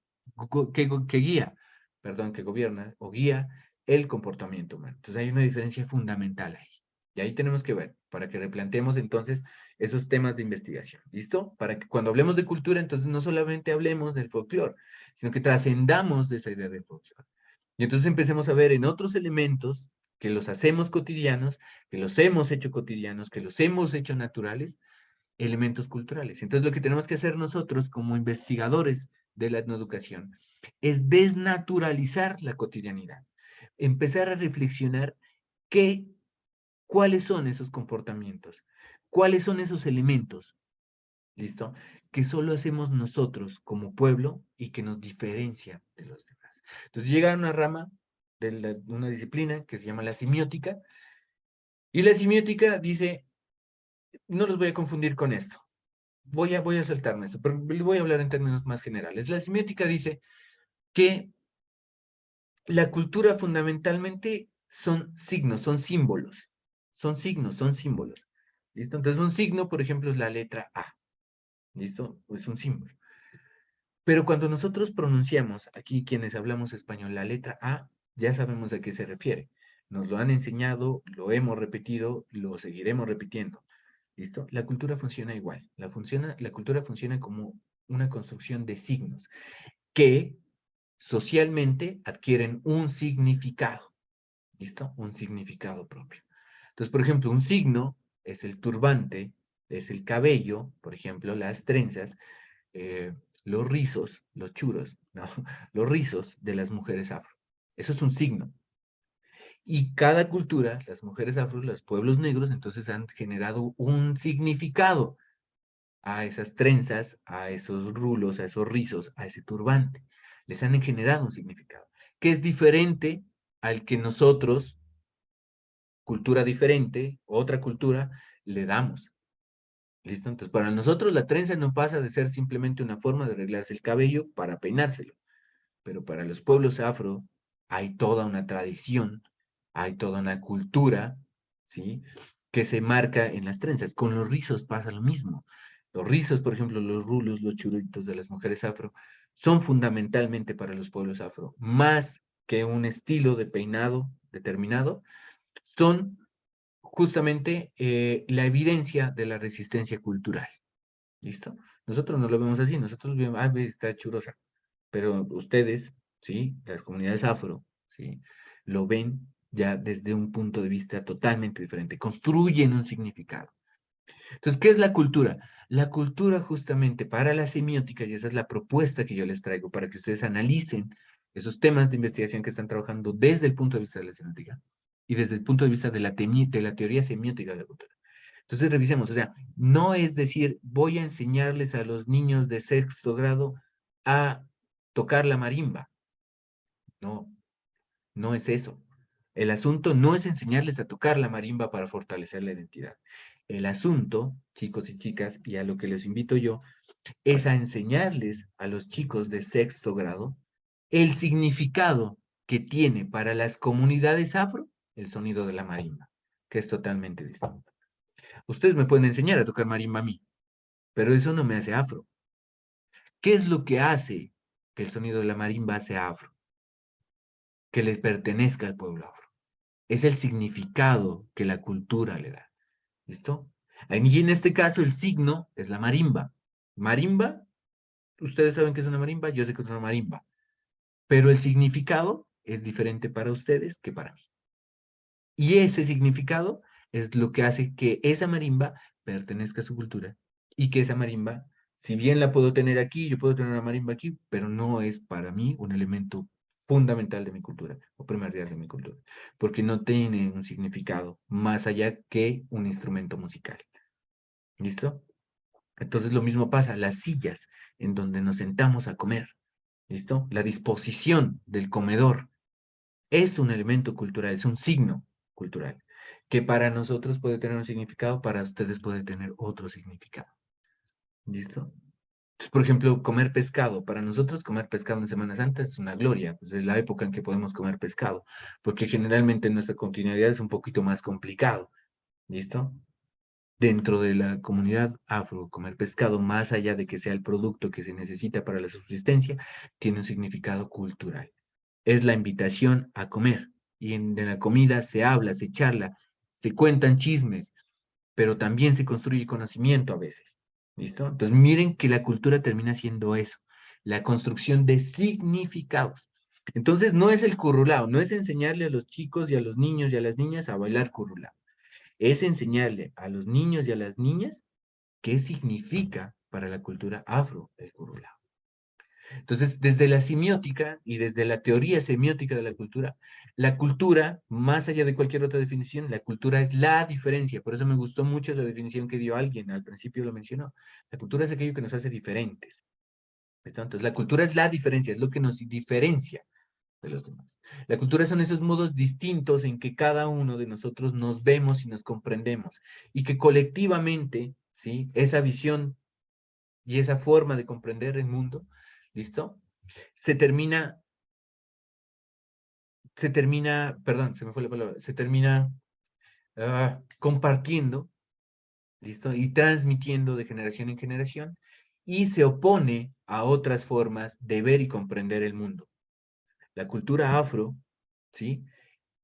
guía, perdón, que gobierna o guía el comportamiento humano. Entonces hay una diferencia fundamental ahí. Y ahí tenemos que ver, para que replanteemos entonces esos temas de investigación, ¿listo? Para que cuando hablemos de cultura, entonces no solamente hablemos del folclore, sino que trascendamos de esa idea del folclore. Y entonces empecemos a ver en otros elementos que los hacemos cotidianos, que los hemos hecho cotidianos, que los hemos hecho naturales, elementos culturales. Entonces lo que tenemos que hacer nosotros como investigadores de la etnoeducación es desnaturalizar la cotidianidad, empezar a reflexionar qué ¿cuáles son esos comportamientos? ¿Cuáles son esos elementos? ¿Listo? Que solo hacemos nosotros como pueblo y que nos diferencia de los demás. Entonces llega una rama de una disciplina que se llama la semiótica, y la semiótica dice, no los voy a confundir con esto, voy a saltarme esto, pero voy a hablar en términos más generales. La semiótica dice que la cultura fundamentalmente son signos, son símbolos, son signos, son símbolos. ¿Listo? Entonces un signo, por ejemplo, es la letra A. ¿Listo? Es un símbolo. Pero cuando nosotros pronunciamos, aquí quienes hablamos español, la letra A, ya sabemos a qué se refiere. Nos lo han enseñado, lo hemos repetido, lo seguiremos repitiendo. ¿Listo? La cultura funciona igual. La cultura funciona como una construcción de signos que socialmente adquieren un significado. ¿Listo? Un significado propio. Entonces, por ejemplo, un signo es el turbante, es el cabello, por ejemplo, las trenzas, eh, los rizos, los churos, ¿no? Los rizos de las mujeres afro. Eso es un signo. Y cada cultura, las mujeres afro, los pueblos negros, entonces han generado un significado a esas trenzas, a esos rulos, a esos rizos, a ese turbante. Les han generado un significado, que es diferente al que nosotros, cultura diferente, otra cultura, le damos. ¿Listo? Entonces, para nosotros la trenza no pasa de ser simplemente una forma de arreglarse el cabello para peinárselo, pero para los pueblos afro hay toda una tradición, hay toda una cultura, ¿sí? Que se marca en las trenzas. Con los rizos pasa lo mismo. Los rizos, por ejemplo, los rulos, los churitos de las mujeres afro, son fundamentalmente para los pueblos afro, más que un estilo de peinado determinado, son justamente la evidencia de la resistencia cultural. ¿Listo? Nosotros no lo vemos así, nosotros vemos, está churosa, pero ustedes, ¿sí? Las comunidades afro, ¿sí? Lo ven ya desde un punto de vista totalmente diferente, construyen un significado. Entonces, ¿qué es la cultura? La cultura justamente para la semiótica, y esa es la propuesta que yo les traigo para que ustedes analicen esos temas de investigación que están trabajando desde el punto de vista de la semiótica y desde el punto de vista de la teoría semiótica de la cultura. Entonces revisemos, o sea, no es decir, voy a enseñarles a los niños de sexto grado a tocar la marimba. No, no es eso. El asunto no es enseñarles a tocar la marimba para fortalecer la identidad. El asunto, chicos y chicas, y a lo que les invito yo, es a enseñarles a los chicos de sexto grado el significado que tiene para las comunidades afro el sonido de la marimba, que es totalmente distinto. Ustedes me pueden enseñar a tocar marimba a mí, pero eso no me hace afro. ¿Qué es lo que hace que el sonido de la marimba sea afro? Que les pertenezca al pueblo afro. Es el significado que la cultura le da. ¿Listo? Y en este caso el signo es la marimba. Marimba, ustedes saben que es una marimba, yo sé que es una marimba, pero el significado es diferente para ustedes que para mí. Y ese significado es lo que hace que esa marimba pertenezca a su cultura y que esa marimba, si bien la puedo tener aquí, yo puedo tener una marimba aquí, pero no es para mí un elemento fundamental de mi cultura o primordial de mi cultura, porque no tiene un significado más allá que un instrumento musical. ¿Listo? Entonces lo mismo pasa, las sillas en donde nos sentamos a comer. ¿Listo? La disposición del comedor es un elemento cultural, es un signo cultural, que para nosotros puede tener un significado, para ustedes puede tener otro significado. ¿Listo? Entonces, por ejemplo, comer pescado. Para nosotros comer pescado en Semana Santa es una gloria, pues es la época en que podemos comer pescado, porque generalmente nuestra continuidad es un poquito más complicado. ¿Listo? Dentro de la comunidad afro, comer pescado, más allá de que sea el producto que se necesita para la subsistencia, tiene un significado cultural. Es la invitación a comer. Y de la comida se habla, se charla, se cuentan chismes, pero también se construye conocimiento a veces. ¿Listo? Entonces miren que la cultura termina siendo eso, la construcción de significados. Entonces no es el currulao, no es enseñarle a los chicos y a los niños y a las niñas a bailar currulao. Es enseñarle a los niños y a las niñas qué significa para la cultura afro el currulao. Entonces, desde la semiótica y desde la teoría semiótica de la cultura, más allá de cualquier otra definición, la cultura es la diferencia. Por eso me gustó mucho esa definición que dio alguien, al principio lo mencionó. La cultura es aquello que nos hace diferentes. ¿Listo? Entonces, la cultura es la diferencia, es lo que nos diferencia de los demás. La cultura son esos modos distintos en que cada uno de nosotros nos vemos y nos comprendemos, y que colectivamente, ¿sí? Esa visión y esa forma de comprender el mundo, ¿listo? Se termina, perdón, se me fue la palabra, se termina compartiendo, ¿listo? Y transmitiendo de generación en generación, y se opone a otras formas de ver y comprender el mundo. La cultura afro, ¿sí?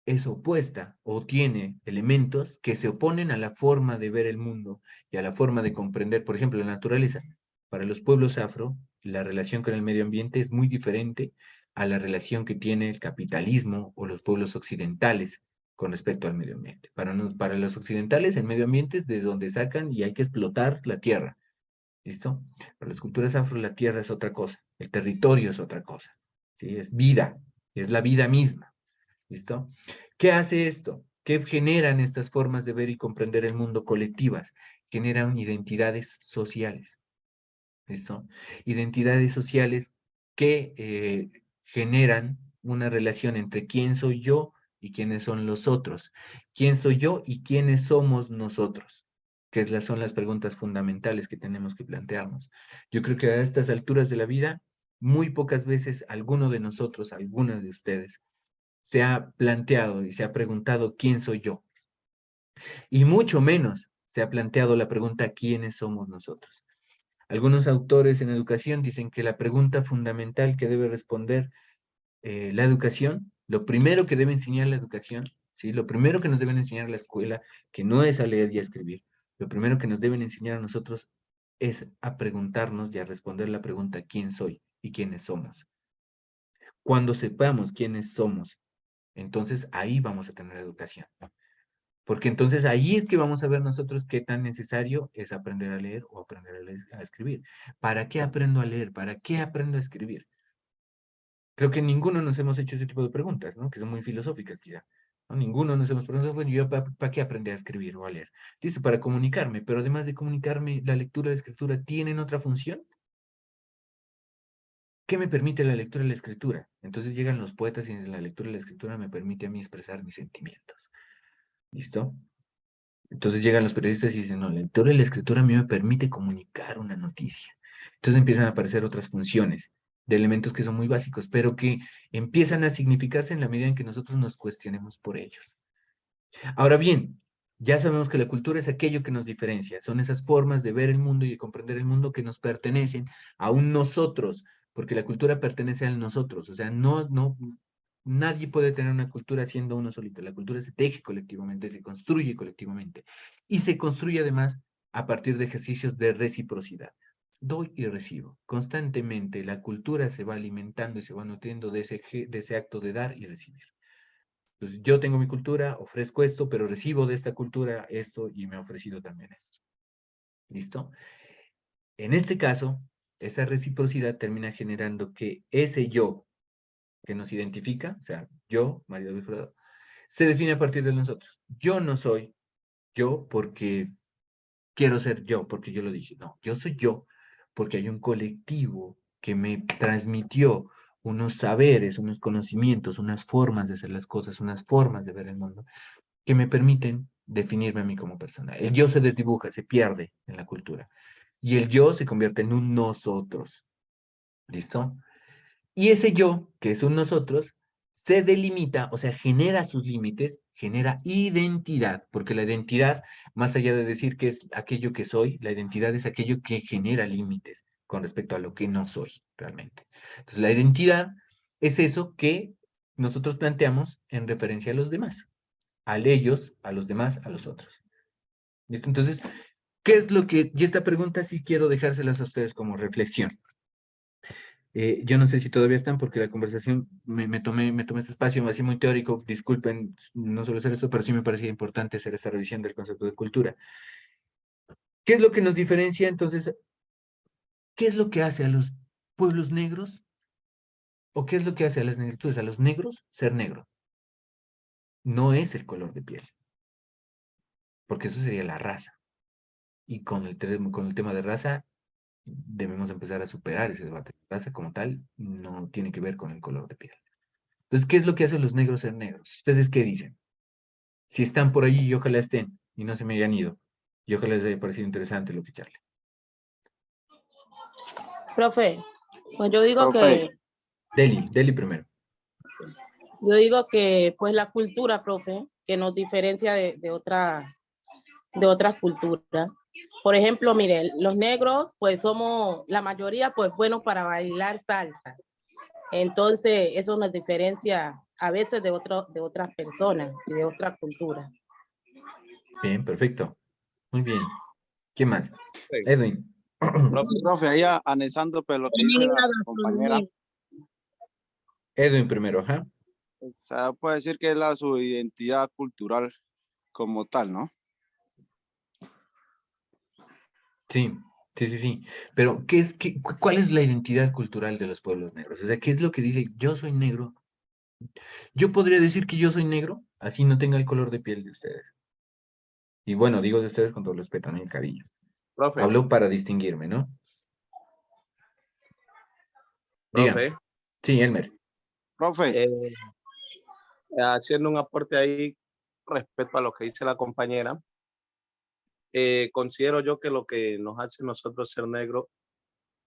Es opuesta o tiene elementos que se oponen a la forma de ver el mundo y a la forma de comprender, por ejemplo, la naturaleza. Para los pueblos afro, la relación con el medio ambiente es muy diferente a la relación que tiene el capitalismo o los pueblos occidentales con respecto al medio ambiente. Para los occidentales, el medio ambiente es de donde sacan y hay que explotar la tierra. ¿Listo? Para las culturas afro, la tierra es otra cosa, el territorio es otra cosa. ¿Sí? Es vida, es la vida misma. ¿Listo? ¿Qué hace esto? ¿Qué generan estas formas de ver y comprender el mundo colectivas? Generan identidades sociales. ¿Listo? Identidades sociales que generan una relación entre quién soy yo y quiénes son los otros. ¿Quién soy yo y quiénes somos nosotros? Son las preguntas fundamentales que tenemos que plantearnos. Yo creo que a estas alturas de la vida, muy pocas veces alguno de nosotros, alguna de ustedes, se ha planteado y se ha preguntado quién soy yo. Y mucho menos se ha planteado la pregunta quiénes somos nosotros. Algunos autores en educación dicen que la pregunta fundamental que debe responder la educación, lo primero que debe enseñar la educación, ¿sí? Lo primero que nos deben enseñar la escuela, que no es a leer y a escribir, lo primero que nos deben enseñar a nosotros es a preguntarnos y a responder la pregunta quién soy y quiénes somos. Cuando sepamos quiénes somos, entonces ahí vamos a tener educación. Porque entonces ahí es que vamos a ver nosotros qué tan necesario es aprender a leer o aprender a escribir. ¿Para qué aprendo a leer? ¿Para qué aprendo a escribir? Creo que ninguno nos hemos hecho ese tipo de preguntas, ¿no? Que son muy filosóficas quizá. ¿No? Ninguno nos hemos preguntado, bueno, ¿yo para qué aprendí a escribir o a leer? Listo, para comunicarme, pero además de comunicarme, la lectura y la escritura tienen otra función. ¿Qué me permite la lectura y la escritura? Entonces llegan los poetas y la lectura y la escritura me permite a mí expresar mis sentimientos. ¿Listo? Entonces llegan los periodistas y dicen, no, la lectura y la escritura a mí me permite comunicar una noticia. Entonces empiezan a aparecer otras funciones de elementos que son muy básicos, pero que empiezan a significarse en la medida en que nosotros nos cuestionemos por ellos. Ahora bien, ya sabemos que la cultura es aquello que nos diferencia, son esas formas de ver el mundo y de comprender el mundo que nos pertenecen a un nosotros, porque la cultura pertenece al nosotros, o sea, nadie puede tener una cultura siendo uno solito, la cultura se teje colectivamente, se construye colectivamente, y se construye además a partir de ejercicios de reciprocidad. Doy y recibo. Constantemente la cultura se va alimentando y se va nutriendo de ese acto de dar y recibir. Entonces, yo tengo mi cultura, ofrezco esto, pero recibo de esta cultura esto y me ha ofrecido también esto. ¿Listo? En este caso, esa reciprocidad termina generando que ese yo que nos identifica, o sea, yo, María Wilfredo, se define a partir de nosotros. Yo no soy yo porque quiero ser yo, porque yo lo dije. No, yo soy yo porque hay un colectivo que me transmitió unos saberes, unos conocimientos, unas formas de hacer las cosas, unas formas de ver el mundo que me permiten definirme a mí como persona. El yo se desdibuja, se pierde en la cultura. Y el yo se convierte en un nosotros. ¿Listo? Y ese yo, que es un nosotros, se delimita, o sea, genera sus límites, genera identidad, porque la identidad, más allá de decir que es aquello que soy, la identidad es aquello que genera límites con respecto a lo que no soy realmente. Entonces, la identidad es eso que nosotros planteamos en referencia a los demás, al ellos, a los demás, a los otros. ¿Listo? Entonces, ¿qué es lo que, y esta pregunta sí quiero dejárselas a ustedes como reflexión. Yo no sé si todavía están porque la conversación me tomé este espacio así muy teórico, disculpen, no suelo hacer esto, pero sí me parecía importante hacer esta revisión del concepto de cultura. ¿Qué es lo que nos diferencia entonces? ¿Qué es lo que hace a los pueblos negros? ¿O qué es lo que hace a las negritudes? A los negros ser negro. No es el color de piel, porque eso sería la raza. Y con el tema de raza, debemos empezar a superar ese debate. La raza como tal no tiene que ver con el color de piel. Entonces, ¿qué es lo que hacen los negros ser negros? ¿Ustedes qué dicen? Si están por allí y ojalá estén y no se me hayan ido. Y ojalá les haya parecido interesante lo que charle. Profe, pues yo digo Profe. Deli primero. pues la cultura, profe, que nos diferencia de otras culturas. Por ejemplo, miren, los negros, pues somos, la mayoría, pues buenos para bailar salsa. Entonces, eso nos diferencia a veces de otras personas y de otras culturas. Bien, perfecto. Muy bien. ¿Quién más? Sí. Edwin. Profe, ahí anexando pues, lo que dice la compañera, Edwin primero, ajá. o sea, puede decir que es su identidad cultural como tal, ¿no? Sí. Pero, ¿cuál es la identidad cultural de los pueblos negros? O sea, ¿qué es lo que dice yo soy negro? Yo podría decir que yo soy negro, así no tenga el color de piel de ustedes. Y bueno, digo de ustedes con todo el respeto, ¿no? Y el cariño. Profe, Hablo para distinguirme, ¿no? Diga. profe, Sí, Elmer. Profe, haciendo un aporte ahí respecto a lo que dice la compañera, considero yo que lo que nos hace nosotros ser negros,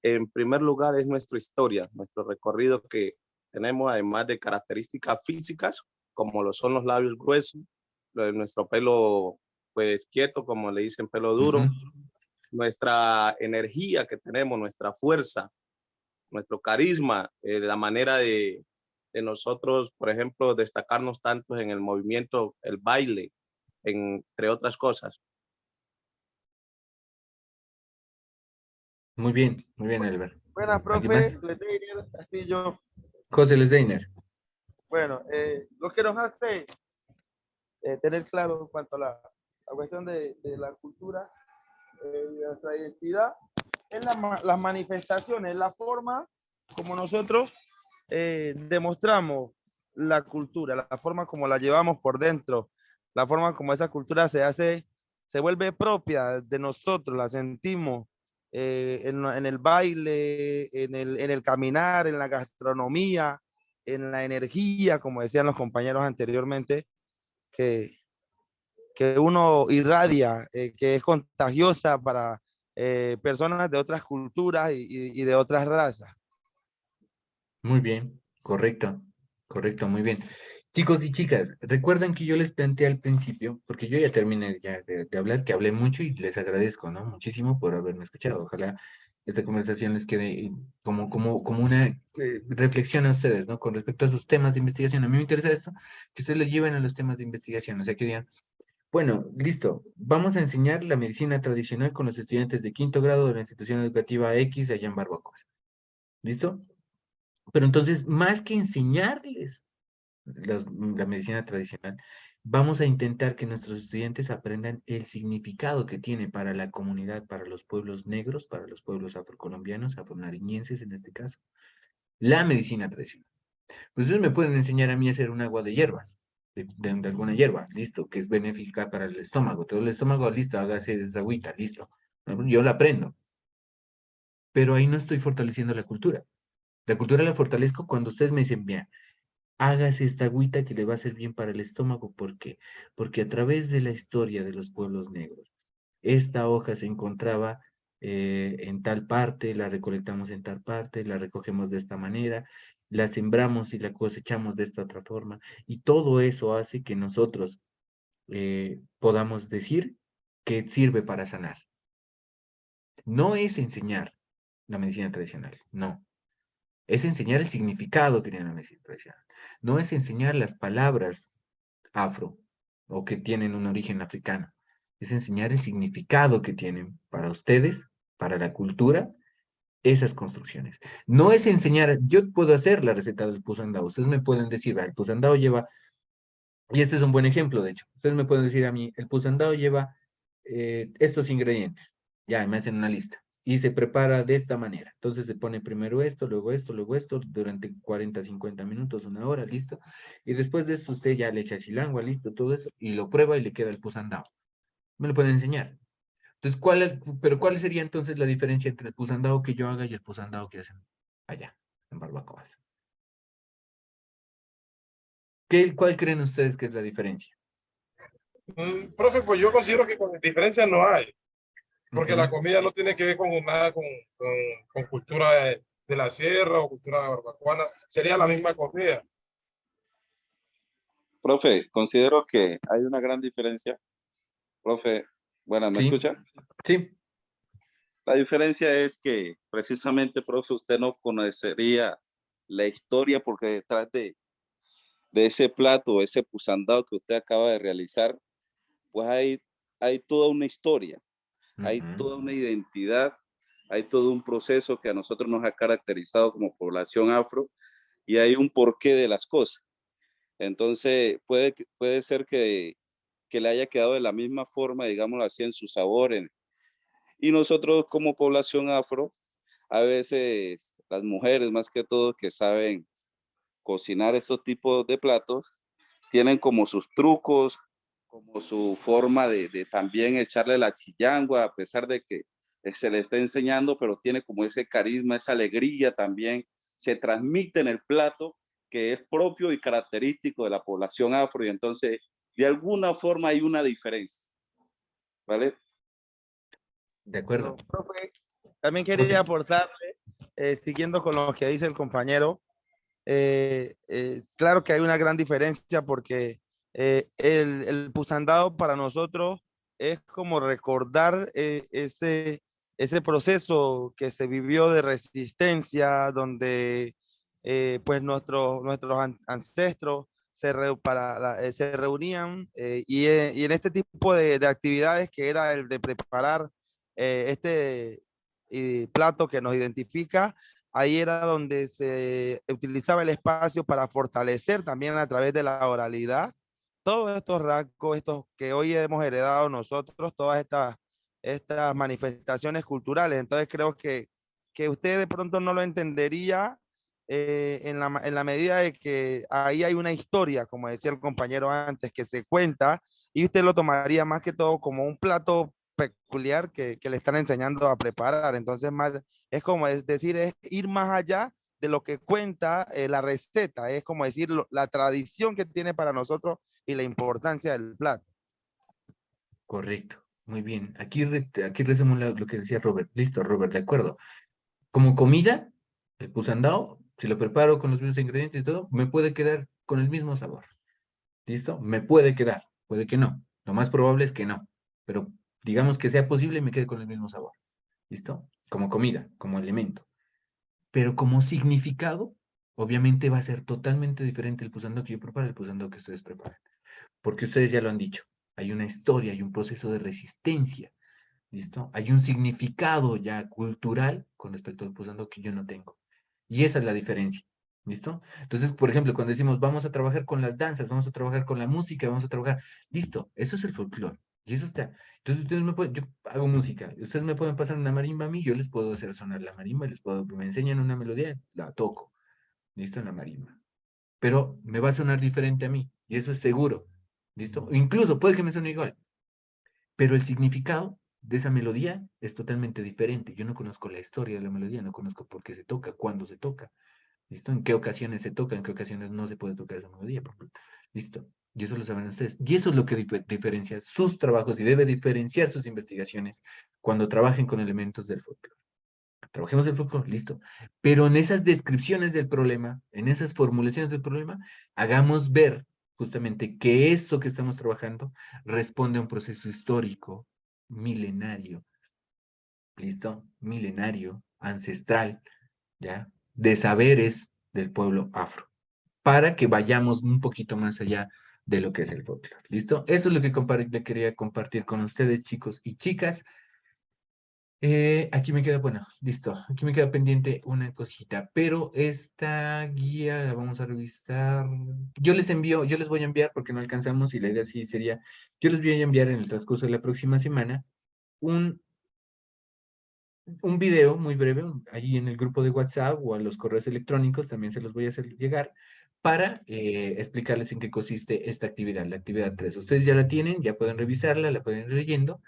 en primer lugar, es nuestra historia, nuestro recorrido que tenemos, además de características físicas, como lo son los labios gruesos, nuestro pelo, pues, quieto, como le dicen, pelo duro, nuestra energía que tenemos, nuestra fuerza, nuestro carisma, la manera de nosotros, por ejemplo, destacarnos tanto en el movimiento, el baile, entre otras cosas. Muy bien, Elber. Buenas, ¿Alguien profe. más? Leteiner, Castillo. José Lesdeiner. Bueno, lo que nos hace tener claro en cuanto a la cuestión de la cultura y de nuestra identidad es las manifestaciones, la forma como nosotros demostramos la cultura, la forma como la llevamos por dentro, la forma como esa cultura se vuelve propia de nosotros, la sentimos en el baile, en el caminar, en la gastronomía, en la energía, como decían los compañeros anteriormente, que que uno irradia, que es contagiosa para personas de otras culturas y de otras razas. Muy bien, correcto, correcto, muy bien. Chicos y chicas, recuerdan que yo les planteé al principio, porque yo ya terminé ya de hablar, que hablé mucho y les agradezco, ¿no? Muchísimo por haberme escuchado. Ojalá esta conversación les quede como una reflexión a ustedes, ¿no? Con respecto a sus temas de investigación. A mí me interesa esto, que ustedes le lleven a los temas de investigación, o sea, que digan, bueno, listo, vamos a enseñar la medicina tradicional con los estudiantes de quinto grado de la institución educativa X allá en Barbacoa. ¿Listo? Pero entonces, más que enseñarles la medicina tradicional, vamos a intentar que nuestros estudiantes aprendan el significado que tiene para la comunidad, para los pueblos negros, para los pueblos afrocolombianos, afronariñenses en este caso, la medicina tradicional. Pues ustedes me pueden enseñar a mí a hacer un agua de hierbas, de alguna hierba, listo, que es benéfica para el estómago. Todo el estómago, listo, hágase esa agüita, listo. Yo la aprendo. Pero ahí no estoy fortaleciendo la cultura. La cultura la fortalezco cuando ustedes me dicen, bien, hágase esta agüita que le va a hacer bien para el estómago. ¿Por qué? Porque a través de la historia de los pueblos negros, esta hoja se encontraba en tal parte, la recolectamos en tal parte, la recogemos de esta manera, la sembramos y la cosechamos de esta otra forma. Y todo eso hace que nosotros podamos decir que sirve para sanar. No es enseñar la medicina tradicional, no. Es enseñar el significado que tiene la medicina tradicional. No es enseñar las palabras afro o que tienen un origen africano. Es enseñar el significado que tienen para ustedes, para la cultura, esas construcciones. No es enseñar, yo puedo hacer la receta del pusandao. Ustedes me pueden decir, el pusandao lleva, y este es un buen ejemplo, de hecho. Ustedes me pueden decir a mí, el pusandao lleva estos ingredientes. Ya, me hacen una lista. Y se prepara de esta manera. Entonces se pone primero esto, luego esto, durante 40, 50 minutos, una hora, listo. Y después de esto usted ya le echa silangua, listo, todo eso, y lo prueba y le queda el pusandao. Me lo pueden enseñar. Entonces, ¿cuál sería entonces la diferencia entre el pusandao que yo haga y el pusandao que hacen allá, en Barbacoas? ¿Cuál creen ustedes que es la diferencia? Profe, pues yo considero que con diferencia no hay, porque la comida no tiene que ver con nada con cultura de la sierra o cultura barbacoana, sería la misma comida. Profe, considero que hay una gran diferencia. Profe, bueno, ¿me Sí, escucha? sí. La diferencia es que precisamente, profe, usted no conocería la historia porque detrás de ese plato, ese pusandado que usted acaba de realizar, pues hay toda una historia, hay toda una identidad, hay todo un proceso que a nosotros nos ha caracterizado como población afro y hay un porqué de las cosas. Entonces, puede ser que le haya quedado de la misma forma, digámoslo así, en su sabor. Y nosotros como población afro, a veces las mujeres más que todo que saben cocinar estos tipos de platos, tienen como sus trucos, como su forma de también echarle la chillangua, a pesar de que se le está enseñando, pero tiene como ese carisma, esa alegría también, se transmite en el plato que es propio y característico de la población afro, y entonces de alguna forma hay una diferencia, ¿vale? De acuerdo. Profe, también quería aportarle, siguiendo con lo que dice el compañero, claro que hay una gran diferencia porque el pusandado para nosotros es como recordar ese proceso que se vivió de resistencia, donde pues nuestros ancestros se reunían y en este tipo de actividades que era el de preparar este plato que nos identifica, ahí era donde se utilizaba el espacio para fortalecer también a través de la oralidad todos estos rasgos, estos que hoy hemos heredado nosotros, todas estas manifestaciones culturales. Entonces creo que usted de pronto no lo entendería en la medida de que ahí hay una historia, como decía el compañero antes, que se cuenta y usted lo tomaría más que todo como un plato peculiar que le están enseñando a preparar. Entonces, más, es como decir, es ir más allá de lo que cuenta la receta, es como decir la tradición que tiene para nosotros y la importancia del plato. Correcto, muy bien. Aquí resumo lo que decía Robert. Listo, Robert, de acuerdo. Como comida, el pusandao, si lo preparo con los mismos ingredientes y todo, me puede quedar con el mismo sabor. ¿Listo? Me puede quedar, puede que no. Lo más probable es que no, pero digamos que sea posible y me quede con el mismo sabor. ¿Listo? Como comida, como alimento. Pero como significado, obviamente va a ser totalmente diferente el pusandao que yo preparo al pusandao que ustedes preparan. Porque ustedes ya lo han dicho. Hay una historia, hay un proceso de resistencia. ¿Listo? Hay un significado ya cultural con respecto al pusandao que yo no tengo. Y esa es la diferencia. ¿Listo? Entonces, por ejemplo, cuando decimos vamos a trabajar con las danzas, vamos a trabajar con la música, vamos a trabajar, listo, eso es el folclore. Y eso está. Entonces, ustedes me pueden, yo hago música, ustedes me pueden pasar una marimba a mí, yo les puedo hacer sonar la marimba, me enseñan una melodía, la toco, listo, en la marimba. Pero me va a sonar diferente a mí, y eso es seguro, listo. Incluso puede que me suene igual, pero el significado de esa melodía es totalmente diferente. Yo no conozco la historia de la melodía, no conozco por qué se toca, cuándo se toca. ¿Listo? ¿En qué ocasiones se toca? ¿En qué ocasiones no se puede tocar esa melodía? ¿Listo? Y eso lo saben ustedes. Y eso es lo que diferencia sus trabajos y debe diferenciar sus investigaciones cuando trabajen con elementos del folclore. Trabajemos el folclore, listo. Pero en esas descripciones del problema, en esas formulaciones del problema, hagamos ver justamente que esto que estamos trabajando responde a un proceso histórico, milenario, ¿listo? Milenario, ancestral, ¿ya? De saberes del pueblo afro, para que vayamos un poquito más allá de lo que es el folclore, ¿listo? Eso es lo que le quería compartir con ustedes, chicos y chicas. Aquí me queda, bueno, listo, aquí me queda pendiente una cosita, pero esta guía la vamos a revisar. Yo les voy a enviar, porque no alcanzamos, y la idea sí sería, yo les voy a enviar en el transcurso de la próxima semana un video muy breve, allí en el grupo de WhatsApp o a los correos electrónicos, también se los voy a hacer llegar, para explicarles en qué consiste esta actividad, la actividad 3. Ustedes ya la tienen, ya pueden revisarla, la pueden ir leyendo.